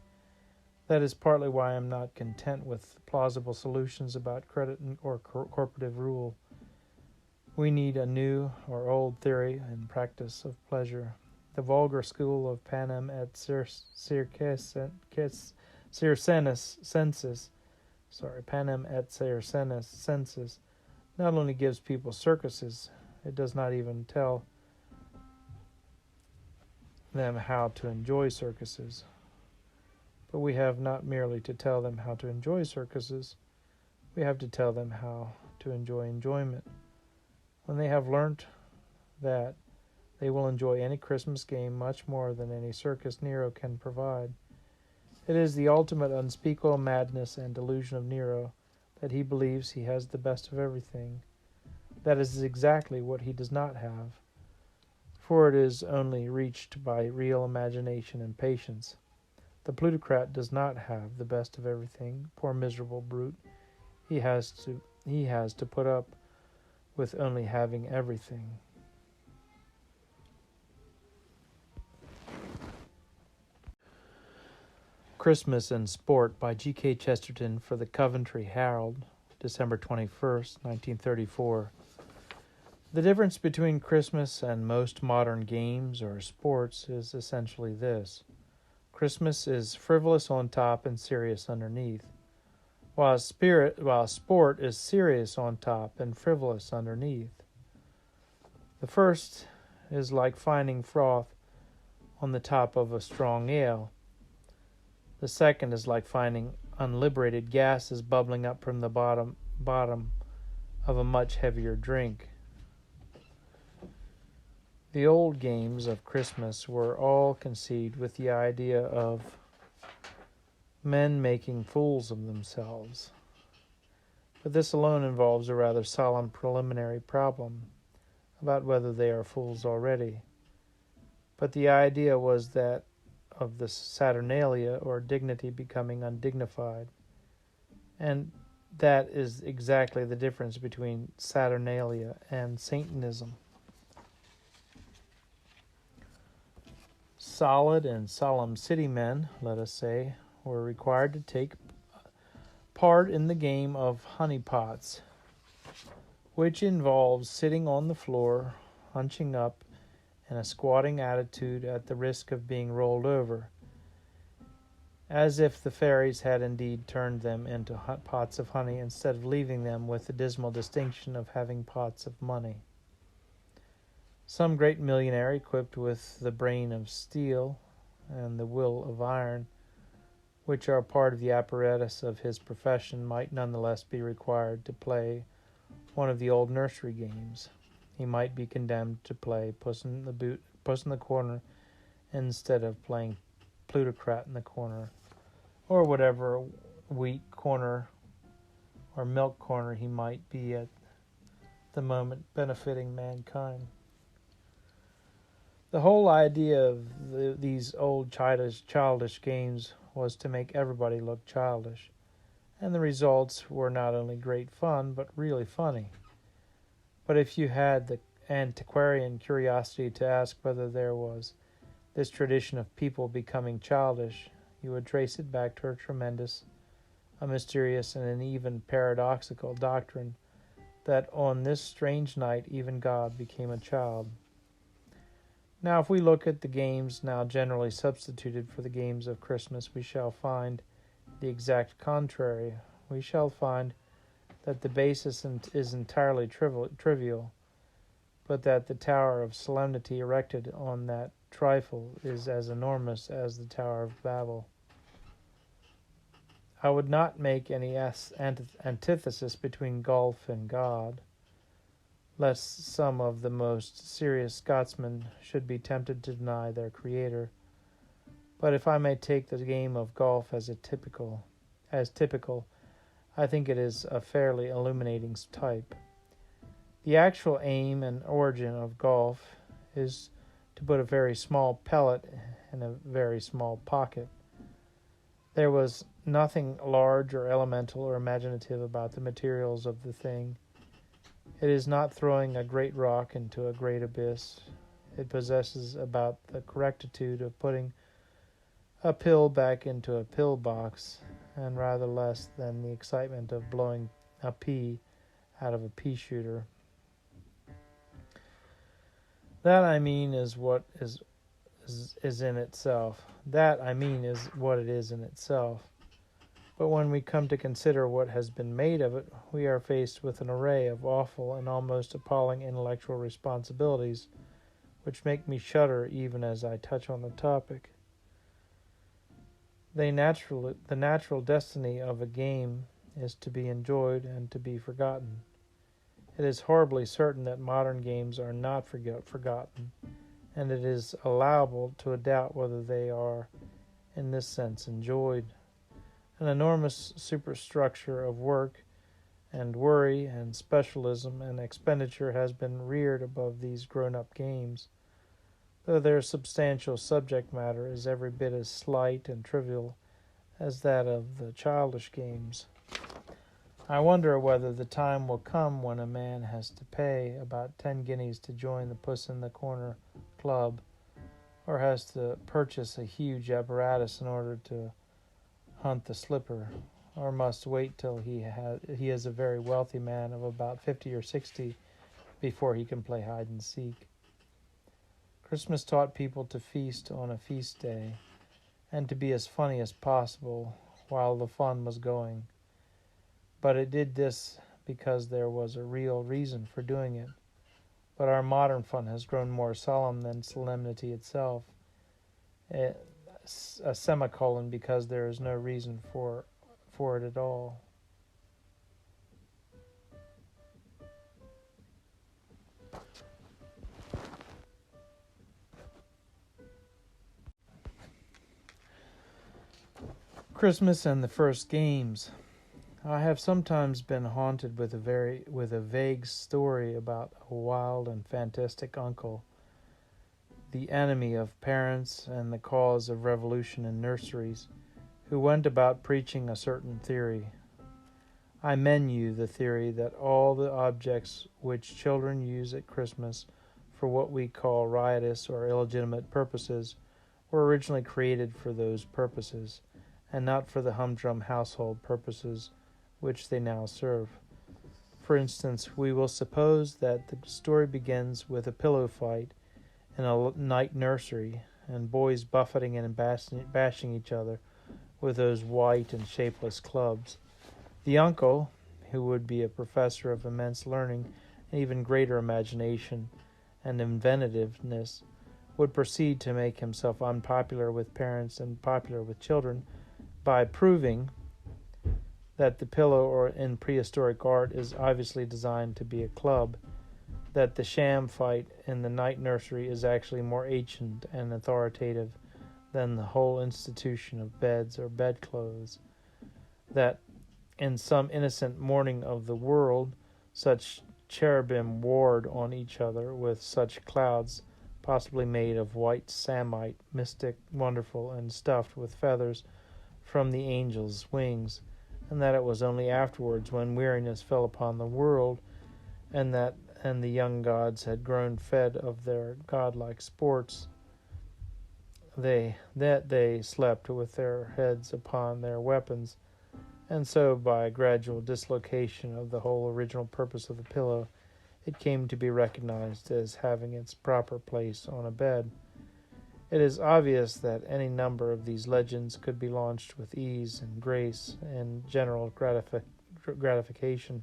That is partly why I am not content with plausible solutions about credit or corporative rule. We need a new or old theory and practice of pleasure. The vulgar school of panem et circenses sensus not only gives people circuses, it does not even tell them how to enjoy circuses. But we have not merely to tell them how to enjoy circuses, we have to tell them how to enjoy enjoyment. When they have learnt that, they will enjoy any Christmas game much more than any circus Nero can provide. It is the ultimate unspeakable madness and delusion of Nero that he believes he has the best of everything. That is exactly what he does not have, for it is only reached by real imagination and patience. The plutocrat does not have the best of everything, poor miserable brute. He has to put up with only having everything. Christmas and Sport by G.K. Chesterton for the Coventry Herald, December 21st, 1934. The difference between Christmas and most modern games or sports is essentially this. Christmas is frivolous on top and serious underneath, while sport is serious on top and frivolous underneath. The first is like finding froth on the top of a strong ale. The second is like finding unliberated gases bubbling up from the bottom of a much heavier drink. The old games of Christmas were all conceived with the idea of men making fools of themselves. But this alone involves a rather solemn preliminary problem about whether they are fools already. But the idea was that of the Saturnalia, or dignity becoming undignified. And that is exactly the difference between Saturnalia and Satanism. Solid and solemn city men, let us say, were required to take part in the game of honeypots, which involves sitting on the floor, hunching up, in a squatting attitude at the risk of being rolled over, as if the fairies had indeed turned them into pots of honey instead of leaving them with the dismal distinction of having pots of money. Some great millionaire equipped with the brain of steel and the will of iron, which are part of the apparatus of his profession, might nonetheless be required to play one of the old nursery games. He might be condemned to play Puss in the Corner instead of playing Plutocrat in the Corner, or whatever wheat corner or milk corner he might be at the moment benefiting mankind. The whole idea of these old childish games was to make everybody look childish, and the results were not only great fun, but really funny. But if you had the antiquarian curiosity to ask whether there was this tradition of people becoming childish, you would trace it back to a mysterious, and an even paradoxical doctrine that on this strange night even God became a child. Now, if we look at the games now generally substituted for the games of Christmas, we shall find the exact contrary. We shall find that the basis is entirely trivial, but that the tower of solemnity erected on that trifle is as enormous as the Tower of Babel. I would not make any antithesis between golf and God, lest some of the most serious Scotsmen should be tempted to deny their Creator. But if I may take the game of golf as typical, I think it is a fairly illuminating type. The actual aim and origin of golf is to put a very small pellet in a very small pocket. There was nothing large or elemental or imaginative about the materials of the thing. It is not throwing a great rock into a great abyss. It possesses about the correctitude of putting a pill back into a pill box, and rather less than the excitement of blowing a pea out of a pea shooter. That, I mean, is what is in itself. That, I mean, is what it is in itself. But when we come to consider what has been made of it, we are faced with an array of awful and almost appalling intellectual responsibilities which make me shudder even as I touch on the topic. The natural destiny of a game is to be enjoyed and to be forgotten. It is horribly certain that modern games are not forgotten, and it is allowable to doubt whether they are, in this sense, enjoyed. An enormous superstructure of work and worry and specialism and expenditure has been reared above these grown-up games, though their substantial subject matter is every bit as slight and trivial as that of the childish games. I wonder whether the time will come when a man has to pay about 10 guineas to join the Puss in the Corner club, or has to purchase a huge apparatus in order to hunt the slipper, or must wait till he is a very wealthy man of about 50 or 60 before he can play hide and seek. Christmas taught people to feast on a feast day, and to be as funny as possible while the fun was going. But it did this because there was a real reason for doing it. But our modern fun has grown more solemn than solemnity itself, a semicolon, because there is no reason for it at all. Christmas and the first games. I have sometimes been haunted with a vague story about a wild and fantastic uncle, the enemy of parents and the cause of revolution in nurseries, who went about preaching a certain theory. I menu the theory that all the objects which children use at Christmas for what we call riotous or illegitimate purposes were originally created for those purposes, and not for the humdrum household purposes which they now serve. For instance, we will suppose that the story begins with a pillow fight in a night nursery, and boys buffeting and bashing each other with those white and shapeless clubs. The uncle, who would be a professor of immense learning and even greater imagination and inventiveness, would proceed to make himself unpopular with parents and popular with children by proving that the pillow, or in prehistoric art, is obviously designed to be a club, that the sham fight in the night nursery is actually more ancient and authoritative than the whole institution of beds or bedclothes, that in some innocent morning of the world such cherubim warred on each other with such clouds, possibly made of white samite, mystic, wonderful, and stuffed with feathers from the angels' wings, and that it was only afterwards, when weariness fell upon the world, and the young gods had grown fed of their godlike sports, that they slept with their heads upon their weapons, and so by gradual dislocation of the whole original purpose of the pillow, it came to be recognized as having its proper place on a bed. It is obvious that any number of these legends could be launched with ease and grace and general gratification.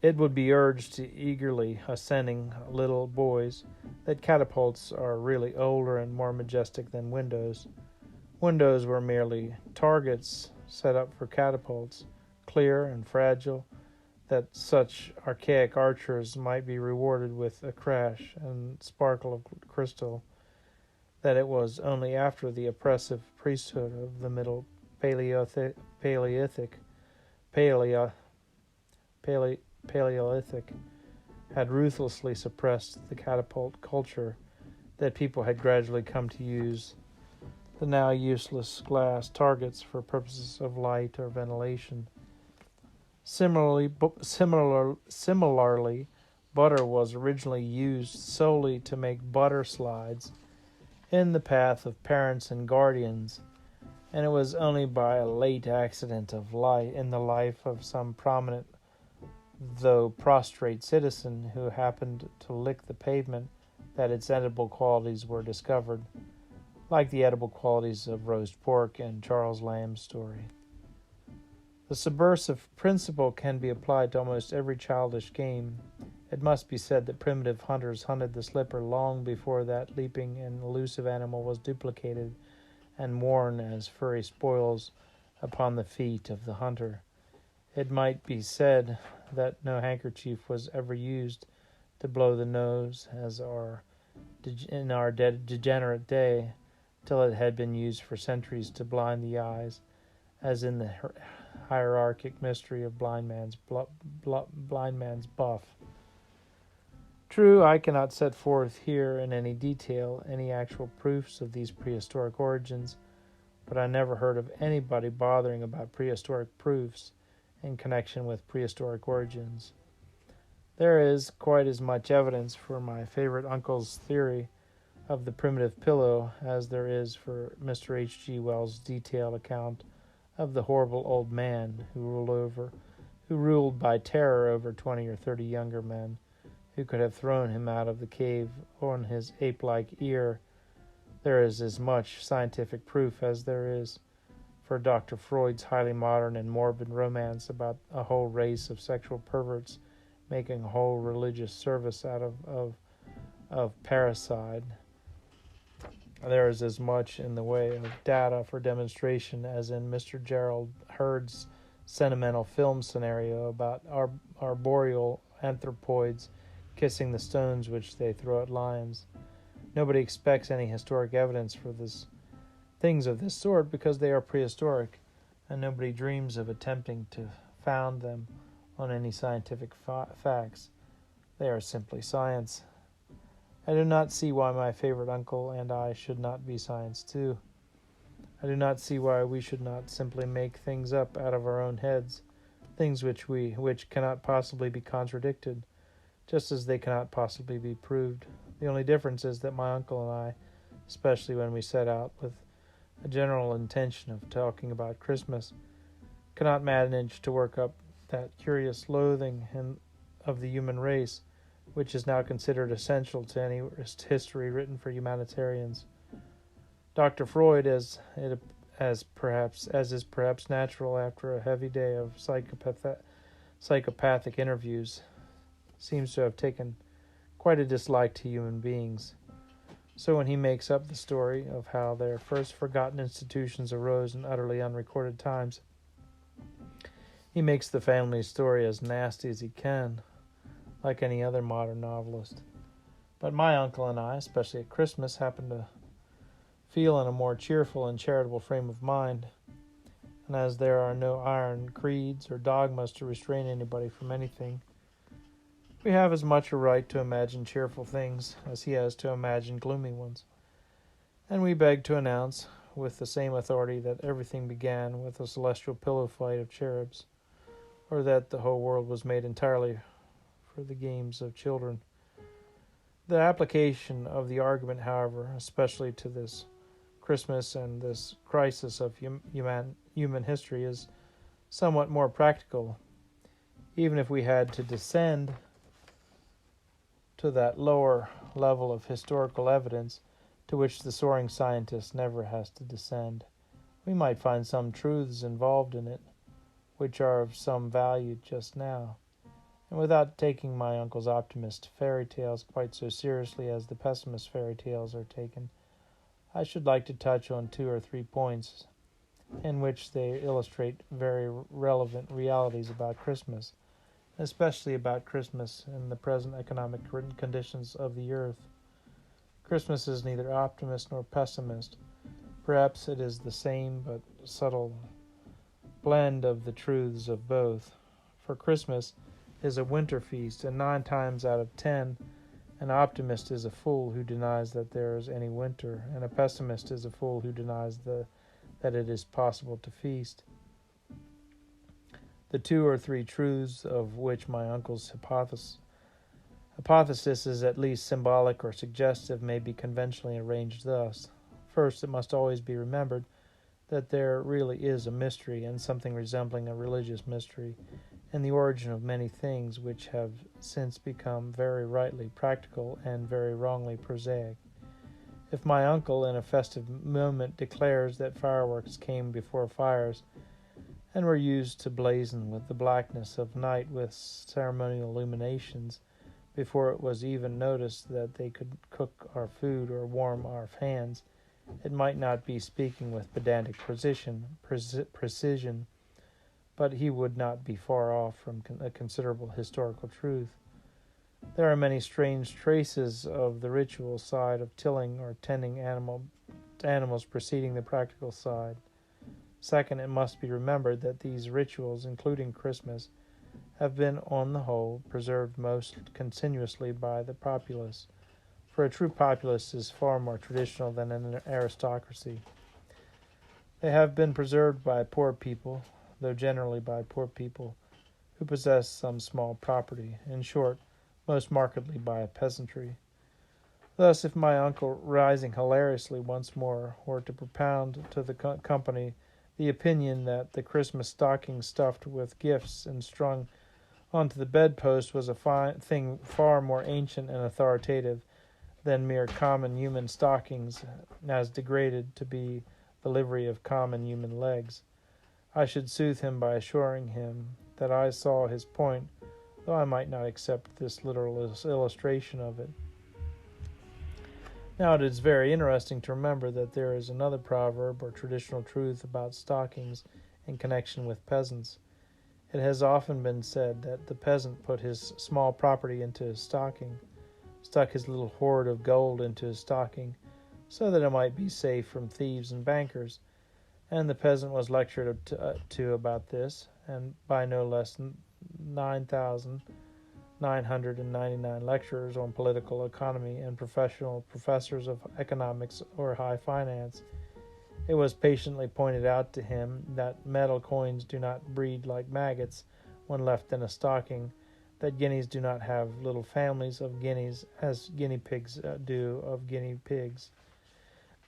It would be urged to eagerly assenting little boys that catapults are really older and more majestic than windows. Windows were merely targets set up for catapults, clear and fragile, that such archaic archers might be rewarded with a crash and sparkle of crystal, that it was only after the oppressive priesthood of the Middle Paleolithic had ruthlessly suppressed the catapult culture that people had gradually come to use the now useless glass targets for purposes of light or ventilation. Similarly, butter was originally used solely to make butter slides in the path of parents and guardians, and it was only by a late accident of life in the life of some prominent though prostrate citizen who happened to lick the pavement that its edible qualities were discovered, like the edible qualities of roast pork in Charles Lamb's story. The subversive principle can be applied to almost every childish game, It must be said that primitive hunters hunted the slipper long before that leaping and elusive animal was duplicated and worn as furry spoils upon the feet of the hunter. It might be said that no handkerchief was ever used to blow the nose in our degenerate day, till it had been used for centuries to blind the eyes, as in the hierarchic mystery of blind man's buff. True, I cannot set forth here in any detail any actual proofs of these prehistoric origins, but I never heard of anybody bothering about prehistoric proofs in connection with prehistoric origins. There is quite as much evidence for my favorite uncle's theory of the primitive pillow as there is for Mr. H. G. Wells' detailed account of the horrible old man who ruled by terror over 20 or 30 younger men who could have thrown him out of the cave on his ape-like ear. There is as much scientific proof as there is for Dr. Freud's highly modern and morbid romance about a whole race of sexual perverts making a whole religious service out of parricide. There is as much in the way of data for demonstration as in Mr. Gerald Hurd's sentimental film scenario about arboreal anthropoids kissing the stones which they throw at lions. Nobody expects any historic evidence for things of this sort because they are prehistoric, and nobody dreams of attempting to found them on any scientific facts. They are simply science. I do not see why my favorite uncle and I should not be science too. I do not see why we should not simply make things up out of our own heads, things which cannot possibly be contradicted, just as they cannot possibly be proved. The only difference is that my uncle and I, especially when we set out with a general intention of talking about Christmas, cannot manage to work up that curious loathing of the human race, which is now considered essential to any history written for humanitarians. Dr. Freud, as is perhaps natural after a heavy day of psychopathic interviews, seems to have taken quite a dislike to human beings. So when he makes up the story of how their first forgotten institutions arose in utterly unrecorded times, he makes the family story as nasty as he can, like any other modern novelist. But my uncle and I, especially at Christmas, happen to feel in a more cheerful and charitable frame of mind, and as there are no iron creeds or dogmas to restrain anybody from anything, we have as much a right to imagine cheerful things as he has to imagine gloomy ones. And we beg to announce, with the same authority, that everything began with a celestial pillow fight of cherubs, or that the whole world was made entirely for the games of children. The application of the argument, however, especially to this Christmas and this crisis of human history, is somewhat more practical, even if we had to descend to that lower level of historical evidence to which the soaring scientist never has to descend. We might find some truths involved in it which are of some value just now, and without taking my uncle's optimist fairy tales quite so seriously as the pessimist fairy tales are taken, I should like to touch on 2 or 3 points in which they illustrate very relevant realities about Christmas, especially about Christmas in the present economic conditions of the earth. Christmas is neither optimist nor pessimist. Perhaps it is the same but subtle blend of the truths of both. For Christmas is a winter feast, and 9 times out of 10, an optimist is a fool who denies that there is any winter, and a pessimist is a fool who denies that it is possible to feast. The 2 or 3 truths of which my uncle's hypothesis is at least symbolic or suggestive may be conventionally arranged thus. First, it must always be remembered that there really is a mystery, and something resembling a religious mystery, in the origin of many things which have since become very rightly practical and very wrongly prosaic. If my uncle in a festive moment declares that fireworks came before fires, and were used to blazon with the blackness of night with ceremonial illuminations, before it was even noticed that they could cook our food or warm our hands. It might not be speaking with pedantic precision, but he would not be far off from a considerable historical truth. There are many strange traces of the ritual side of tilling or tending animals preceding the practical side. Second, it must be remembered that these rituals, including Christmas, have been, on the whole, preserved most continuously by the populace, for a true populace is far more traditional than an aristocracy. They have been preserved by poor people, though generally by poor people who possess some small property, in short, most markedly by a peasantry. Thus, if my uncle, rising hilariously once more, were to propound to the company the opinion that the Christmas stocking stuffed with gifts and strung onto the bedpost was a thing far more ancient and authoritative than mere common human stockings, as degraded to be the livery of common human legs, I should soothe him by assuring him that I saw his point, though I might not accept this literal illustration of it. Now it is very interesting to remember that there is another proverb or traditional truth about stockings in connection with peasants. It has often been said that the peasant put his small property into his stocking, stuck his little hoard of gold into his stocking, so that it might be safe from thieves and bankers, and the peasant was lectured to about this, and by no less than 9,999 lecturers on political economy and professors of economics or high finance. It was patiently pointed out to him that metal coins do not breed like maggots when left in a stocking, that guineas do not have little families of guineas as guinea pigs do of guinea pigs,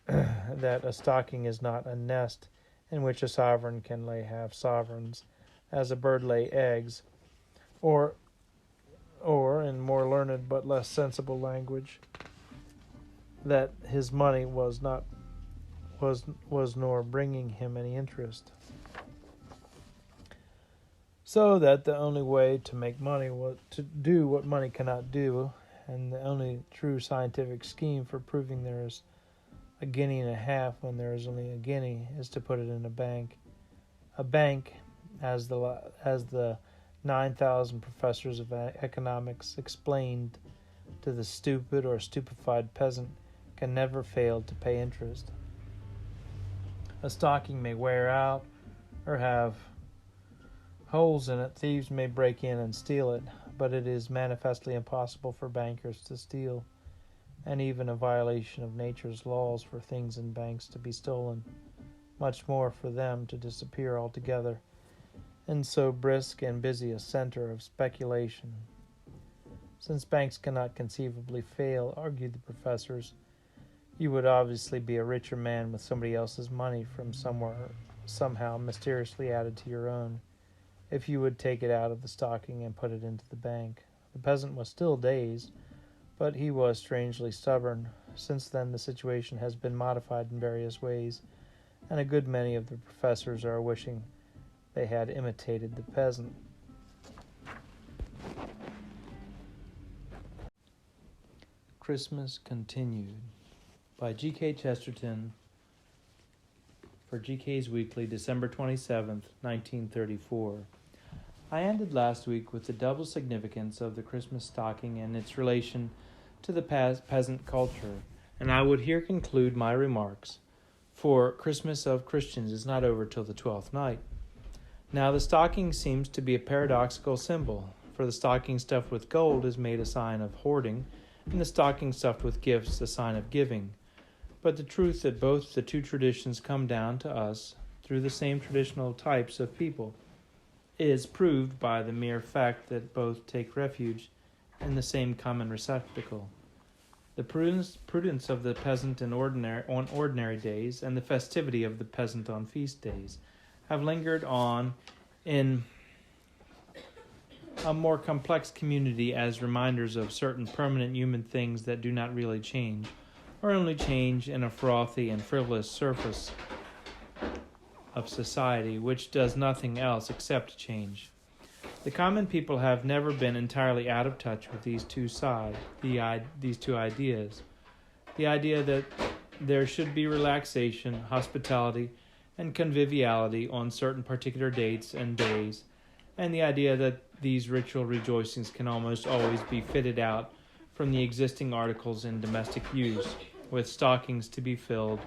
that a stocking is not a nest in which a sovereign can lay half sovereigns, as a bird lay eggs, or in more learned but less sensible language, that his money was nor bringing him any interest. So that the only way to make money was to do what money cannot do, and the only true scientific scheme for proving there is a guinea and a half when there is only a guinea is to put it in a bank. A bank, as the 9,000 professors of economics explained to the stupid or stupefied peasant, can never fail to pay interest. A stocking may wear out or have holes in it. Thieves may break in and steal it, but it is manifestly impossible for bankers to steal, and even a violation of nature's laws for things in banks to be stolen, much more for them to disappear altogether in so brisk and busy a center of speculation. Since banks cannot conceivably fail, argued the professors, you would obviously be a richer man with somebody else's money from somewhere, somehow mysteriously added to your own, if you would take it out of the stocking and put it into the bank. The peasant was still dazed, but he was strangely stubborn. Since then the situation has been modified in various ways, and a good many of the professors are wishing they had imitated the peasant. Christmas Continued by G.K. Chesterton for GK's Weekly, December 27th, 1934. I ended last week with the double significance of the Christmas stocking and its relation to the peasant culture, and I would here conclude my remarks, for Christmas of Christians is not over till the 12th night. Now the stocking seems to be a paradoxical symbol, for the stocking stuffed with gold is made a sign of hoarding, and the stocking stuffed with gifts a sign of giving. But the truth that both the two traditions come down to us through the same traditional types of people is proved by the mere fact that both take refuge in the same common receptacle. The prudence of the peasant on ordinary days and the festivity of the peasant on feast days have lingered on in a more complex community as reminders of certain permanent human things that do not really change, or only change in a frothy and frivolous surface of society which does nothing else except change. The common people have never been entirely out of touch with these two ideas. The idea that there should be relaxation, hospitality, and conviviality on certain particular dates and days, and the idea that these ritual rejoicings can almost always be fitted out from the existing articles in domestic use, with stockings to be filled,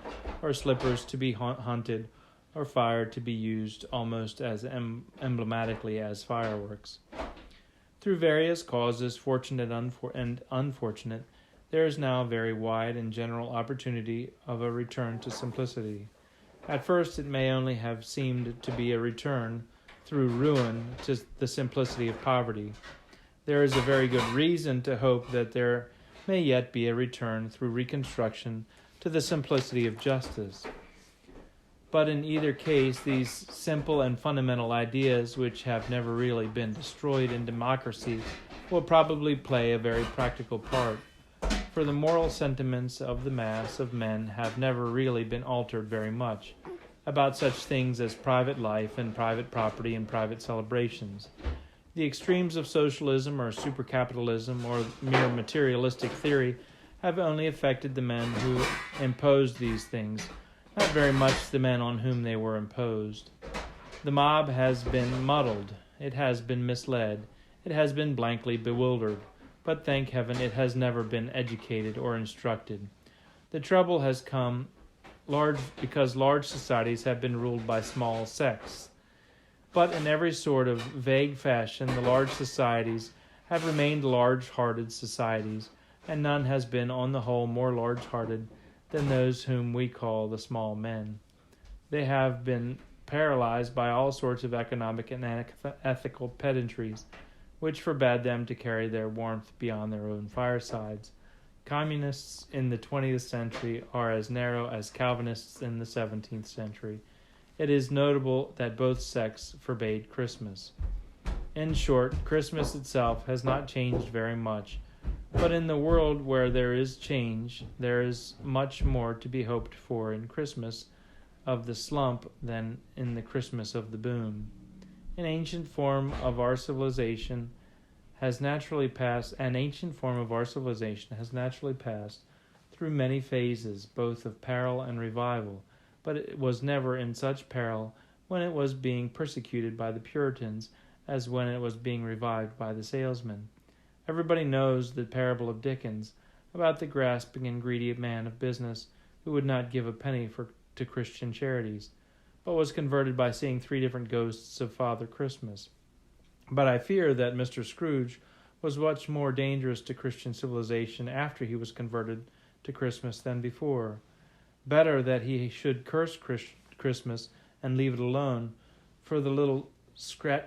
or slippers to be hunted, or fire to be used almost as emblematically as fireworks. Through various causes, fortunate and unfortunate, there is now a very wide and general opportunity of a return to simplicity. At first, it may only have seemed to be a return through ruin to the simplicity of poverty. There is a very good reason to hope that there may yet be a return through reconstruction to the simplicity of justice. But in either case, these simple and fundamental ideas, which have never really been destroyed in democracy, will probably play a very practical part. For the moral sentiments of the mass of men have never really been altered very much about such things as private life and private property and private celebrations. The extremes of socialism or supercapitalism or mere materialistic theory have only affected the men who imposed these things, not very much the men on whom they were imposed. The mob has been muddled, it has been misled, it has been blankly bewildered, but thank heaven it has never been educated or instructed. The trouble has come because large societies have been ruled by small sects. But in every sort of vague fashion, the large societies have remained large-hearted societies, and none has been on the whole more large-hearted than those whom we call the small men. They have been paralyzed by all sorts of economic and ethical pedantries, which forbade them to carry their warmth beyond their own firesides. Communists in the 20th century are as narrow as Calvinists in the 17th century. It is notable that both sects forbade Christmas. In short, Christmas itself has not changed very much, but in the world where there is change, there is much more to be hoped for in Christmas of the slump than in the Christmas of the boom. An ancient form of our civilization has naturally passed through many phases, both of peril and revival, but it was never in such peril when it was being persecuted by the Puritans as when it was being revived by the salesmen. Everybody knows the parable of Dickens about the grasping and greedy man of business who would not give a penny to Christian charities, but was converted by seeing 3 different ghosts of Father Christmas. But I fear that Mr. Scrooge was much more dangerous to Christian civilization after he was converted to Christmas than before. Better that he should curse Christmas and leave it alone for the little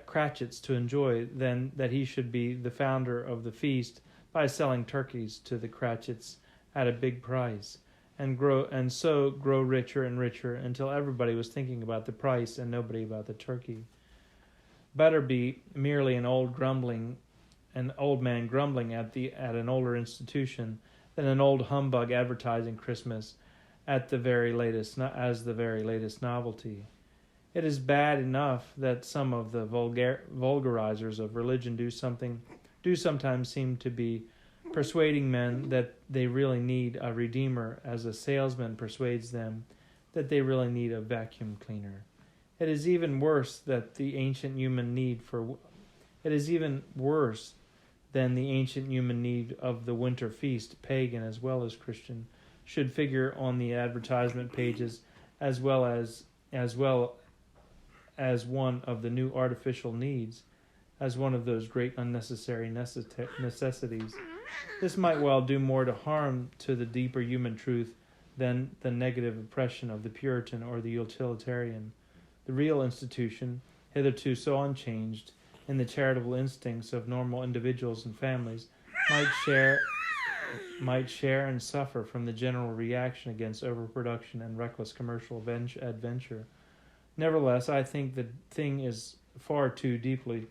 Cratchits to enjoy than that he should be the founder of the feast by selling turkeys to the Cratchits at a big price, and so grow richer and richer until everybody was thinking about the price and nobody about the turkey. Better be merely an old man grumbling at an older institution than an old humbug advertising Christmas as the very latest novelty. It is bad enough that some of the vulgarizers of religion do sometimes seem to be persuading men that they really need a redeemer, as a salesman persuades them that they really need a vacuum cleaner. It is even worse than the ancient human need of the winter feast, pagan as well as Christian, should figure on the advertisement pages as well as one of the new artificial needs, as one of those great unnecessary necessities. This might well do more to harm to the deeper human truth than the negative oppression of the Puritan or the utilitarian. The real institution, hitherto so unchanged in the charitable instincts of normal individuals and families, might share and suffer from the general reaction against overproduction and reckless commercial adventure. Nevertheless, I think the thing is far too deeply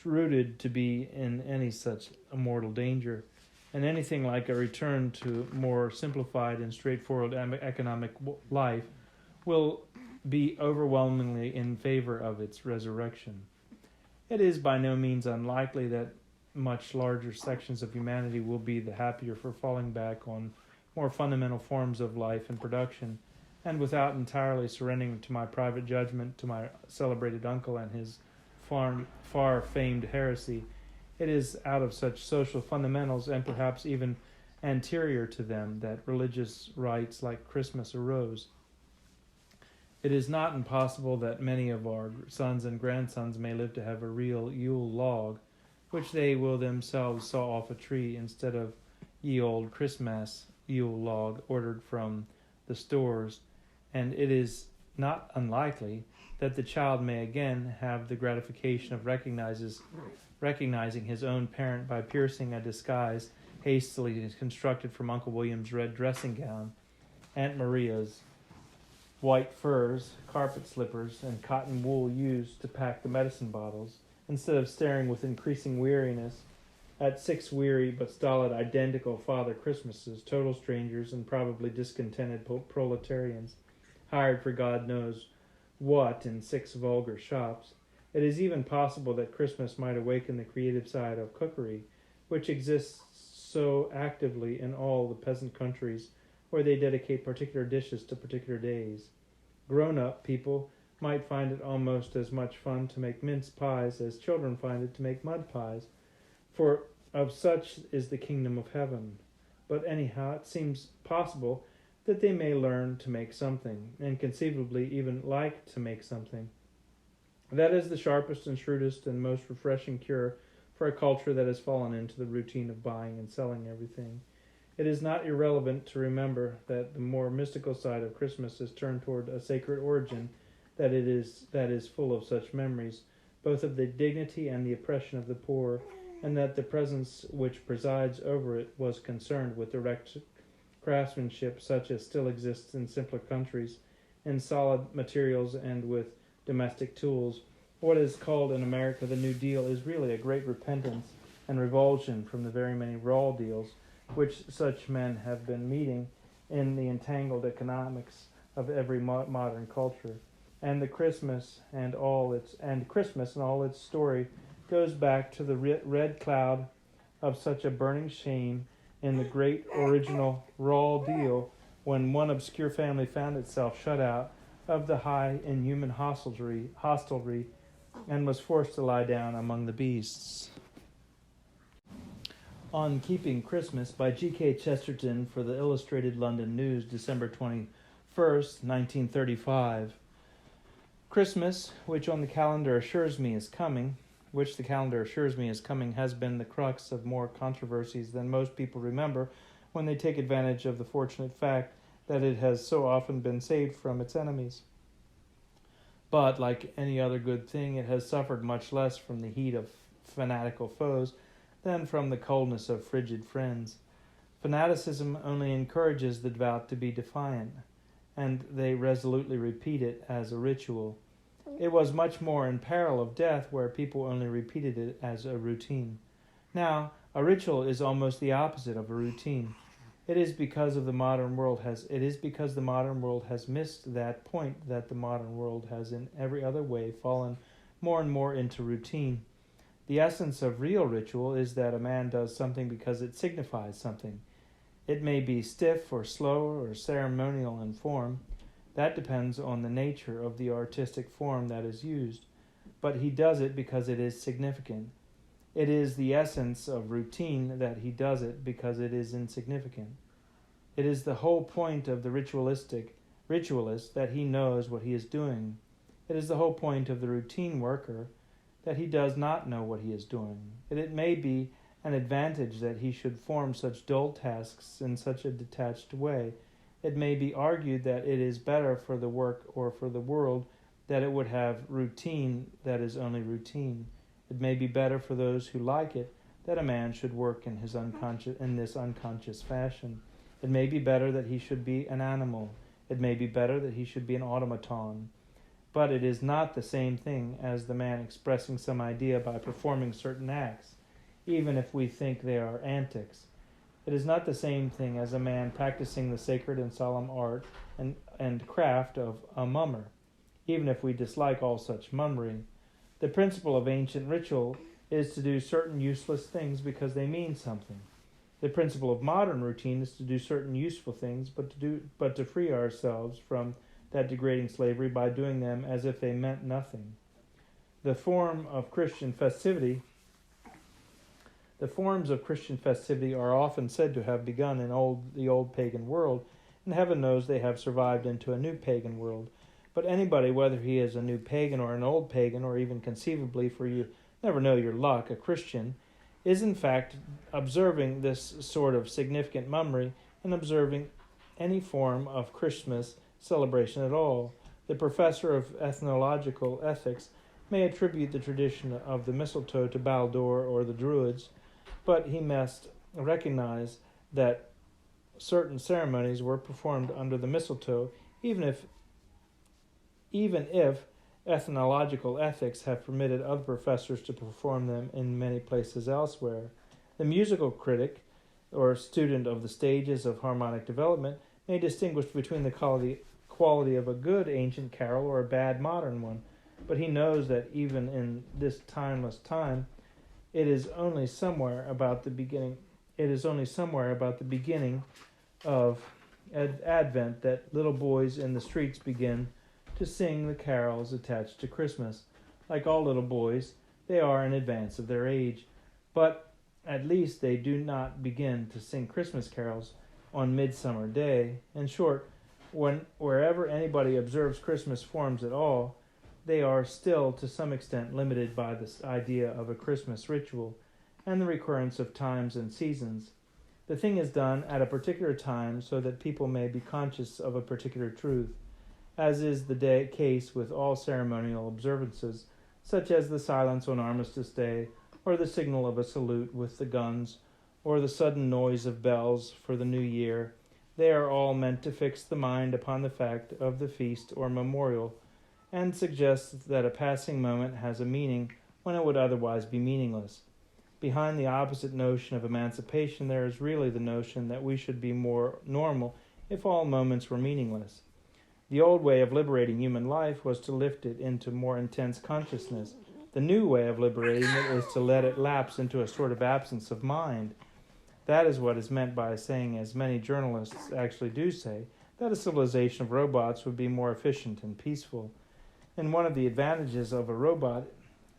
rooted to be in any such mortal danger, and anything like a return to more simplified and straightforward economic life will be overwhelmingly in favor of its resurrection. It is by no means unlikely that much larger sections of humanity will be the happier for falling back on more fundamental forms of life and production, and without entirely surrendering to my private judgment to my celebrated uncle and his far famed heresy. It is out of such social fundamentals, and perhaps even anterior to them, that religious rites like Christmas arose. It is not impossible that many of our sons and grandsons may live to have a real Yule log, which they will themselves saw off a tree instead of ye old Christmas Yule log ordered from the stores, and it is not unlikely that the child may again have the gratification of recognizing his own parent by piercing a disguise hastily constructed from Uncle William's red dressing gown, Aunt Maria's white furs, carpet slippers, and cotton wool used to pack the medicine bottles, instead of staring with increasing weariness at 6 weary but stolid identical Father Christmases, total strangers and probably discontented proletarians, hired for God knows what in 6 vulgar shops. It is even possible that Christmas might awaken the creative side of cookery, which exists so actively in all the peasant countries where they dedicate particular dishes to particular days. Grown-up people might find it almost as much fun to make mince pies as children find it to make mud pies, for of such is the kingdom of heaven. But anyhow, it seems possible that they may learn to make something, and conceivably even like to make something. That is the sharpest and shrewdest and most refreshing cure for a culture that has fallen into the routine of buying and selling everything. It is not irrelevant to remember that the more mystical side of Christmas is turned toward a sacred origin that is full of such memories, both of the dignity and the oppression of the poor, and that the presence which presides over it was concerned with direct craftsmanship such as still exists in simpler countries, in solid materials and with domestic tools. What is called in America the New Deal is really a great repentance and revulsion from the very many raw deals which such men have been meeting in the entangled economics of every modern culture. And Christmas and all its story goes back to the red cloud of such a burning shame in the great original raw deal, when one obscure family found itself shut out of the high inhuman hostelry and was forced to lie down among the beasts. On Keeping Christmas by G.K. Chesterton for the Illustrated London News, December 21st, 1935. Christmas, which the calendar assures me is coming, has been the crux of more controversies than most people remember when they take advantage of the fortunate fact that it has so often been saved from its enemies. But, like any other good thing, it has suffered much less from the heat of fanatical foes than from the coldness of frigid friends. Fanaticism only encourages the devout to be defiant, and they resolutely repeat it as a ritual. It was much more in peril of death where people only repeated it as a routine. Now, a ritual is almost the opposite of a routine. It is because the modern world has missed that point that the modern world has in every other way fallen more and more into routine. The essence of real ritual is that a man does something because it signifies something. It may be stiff or slow or ceremonial in form. That depends on the nature of the artistic form that is used. But he does it because it is significant. It is the essence of routine that he does it because it is insignificant. It is the whole point of the ritualist that he knows what he is doing. It is the whole point of the routine worker that he does not know what he is doing. It may be an advantage that he should form such dull tasks in such a detached way. It may be argued that it is better for the work or for the world that it would have routine that is only routine. It may be better for those who like it that a man should work in this unconscious fashion. It may be better that he should be an animal. It may be better that he should be an automaton. But it is not the same thing as the man expressing some idea by performing certain acts, even if we think they are antics. It is not the same thing as a man practicing the sacred and solemn art and craft of a mummer, even if we dislike all such mummery. The principle of ancient ritual is to do certain useless things because they mean something. The principle of modern routine is to do certain useful things, but to free ourselves from that degrading slavery by doing them as if they meant nothing. The forms of Christian festivity are often said to have begun in the old pagan world, and heaven knows they have survived into a new pagan world. But anybody, whether he is a new pagan or an old pagan, or even conceivably, for you never know your luck, a Christian, is in fact observing this sort of significant mummery and observing any form of Christmas celebration at all. The professor of ethnological ethics may attribute the tradition of the mistletoe to Baldur or the Druids, but he must recognize that certain ceremonies were performed under the mistletoe, even if ethnological ethics have permitted other professors to perform them in many places elsewhere. The musical critic, or student of the stages of harmonic development, may distinguish between the quality of a good ancient carol or a bad modern one, but he knows that even in this timeless time, it is only somewhere about the beginning of Advent that little boys in the streets begin to sing the carols attached to Christmas. Like all little boys, they are in advance of their age, but at least they do not begin to sing Christmas carols on Midsummer Day. In short, wherever anybody observes Christmas forms at all, they are still to some extent limited by this idea of a Christmas ritual and the recurrence of times and seasons. The thing is done at a particular time so that people may be conscious of a particular truth, as is the case with all ceremonial observances, such as the silence on Armistice Day, or the signal of a salute with the guns, or the sudden noise of bells for the New Year. They are all meant to fix the mind upon the fact of the feast or memorial, and suggest that a passing moment has a meaning when it would otherwise be meaningless. Behind the opposite notion of emancipation, there is really the notion that we should be more normal if all moments were meaningless. The old way of liberating human life was to lift it into more intense consciousness. The new way of liberating it is to let it lapse into a sort of absence of mind. That is what is meant by saying, as many journalists actually do say, that a civilization of robots would be more efficient and peaceful. And one of the advantages of a robot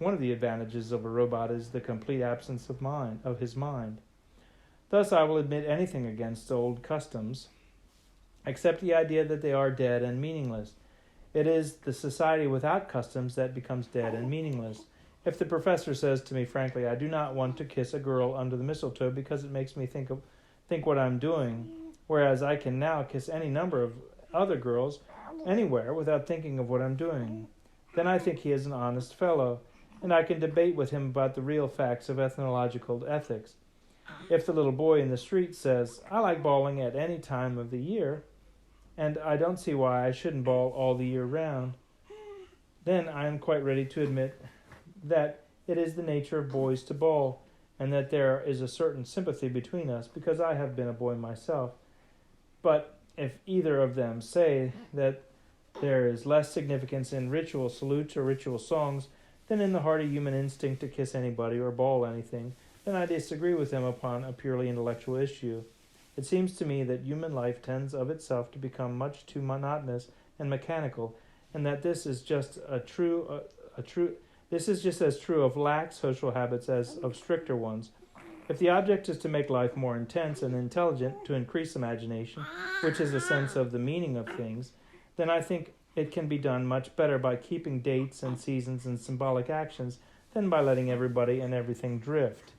is the complete absence of his mind. Thus I will admit anything against old customs, except the idea that they are dead and meaningless. It is the society without customs that becomes dead and meaningless. If the professor says to me frankly, I do not want to kiss a girl under the mistletoe because it makes me think what I'm doing, whereas I can now kiss any number of other girls anywhere without thinking of what I'm doing, then I think he is an honest fellow, and I can debate with him about the real facts of ethnological ethics. If the little boy in the street says, I like bawling at any time of the year, and I don't see why I shouldn't bawl all the year round, then I am quite ready to admit that it is the nature of boys to bawl, and that there is a certain sympathy between us, because I have been a boy myself. But if either of them say that there is less significance in ritual salutes or ritual songs than in the hearty human instinct to kiss anybody or bawl anything, then I disagree with them upon a purely intellectual issue. It seems to me that human life tends of itself to become much too monotonous and mechanical, and that this is just as true of lax social habits as of stricter ones. If the object is to make life more intense and intelligent, to increase imagination, which is a sense of the meaning of things, then I think it can be done much better by keeping dates and seasons and symbolic actions than by letting everybody and everything drift.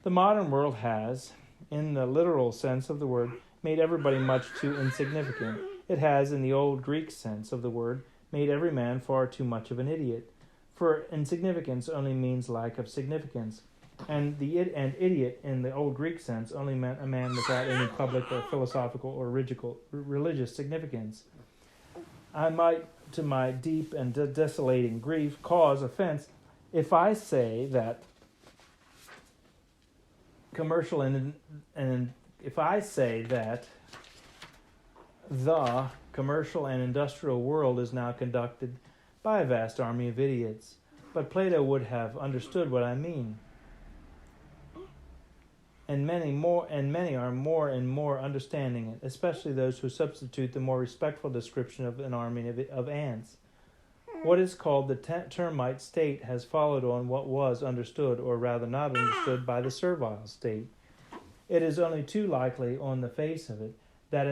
The modern world has, in the literal sense of the word, made everybody much too insignificant. It has, in the old Greek sense of the word, made every man far too much of an idiot. For insignificance only means lack of significance, and idiot in the old Greek sense only meant a man without any public or philosophical or religious significance. I might, to my deep and desolating grief, cause offense if I say that the commercial and industrial world is now conducted by a vast army of idiots. But Plato would have understood what I mean. And many are more and more understanding it, especially those who substitute the more respectful description of an army of ants. What is called the termite state has followed on what was understood, or rather not understood, by the servile state. It is only too likely, on the face of it, that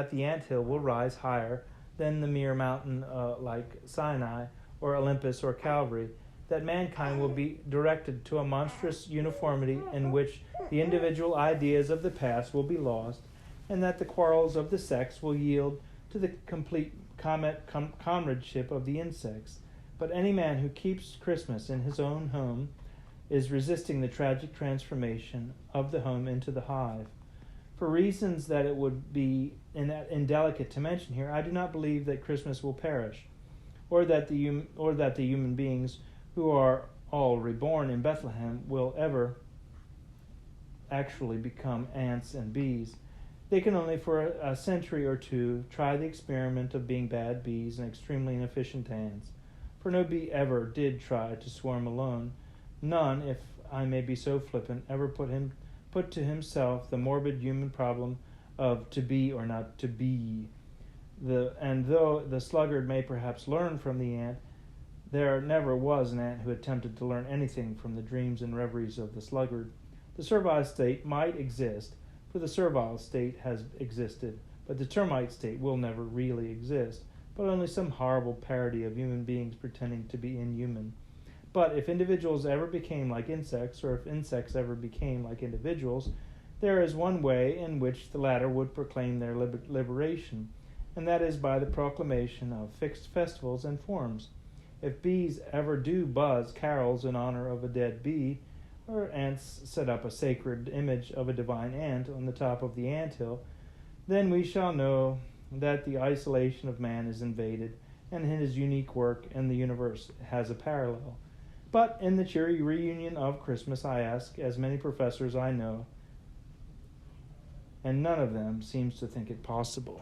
the anthill will rise higher than the mere mountain like Sinai or Olympus or Calvary, that mankind will be directed to a monstrous uniformity in which the individual ideas of the past will be lost, and that the quarrels of the sects will yield to the complete comradeship of the insects. But any man who keeps Christmas in his own home is resisting the tragic transformation of the home into the hive. For reasons that it would be indelicate to mention here, I do not believe that Christmas will perish, or that the human beings who are all reborn in Bethlehem will ever actually become ants and bees. They can only for a century or two try the experiment of being bad bees and extremely inefficient ants. For no bee ever did try to swarm alone. None, if I may be so flippant, ever put to himself the morbid human problem of to be or not to be. And though the sluggard may perhaps learn from the ant, there never was an ant who attempted to learn anything from the dreams and reveries of the sluggard. The servile state might exist, for the servile state has existed, but the termite state will never really exist, but only some horrible parody of human beings pretending to be inhuman. But if individuals ever became like insects, or if insects ever became like individuals, there is one way in which the latter would proclaim their liberation, and that is by the proclamation of fixed festivals and forms. If bees ever do buzz carols in honor of a dead bee, or ants set up a sacred image of a divine ant on the top of the anthill, then we shall know that the isolation of man is invaded, and his unique work in the universe has a parallel. But in the cheery reunion of Christmas, I ask as many professors I know, and none of them seems to think it possible.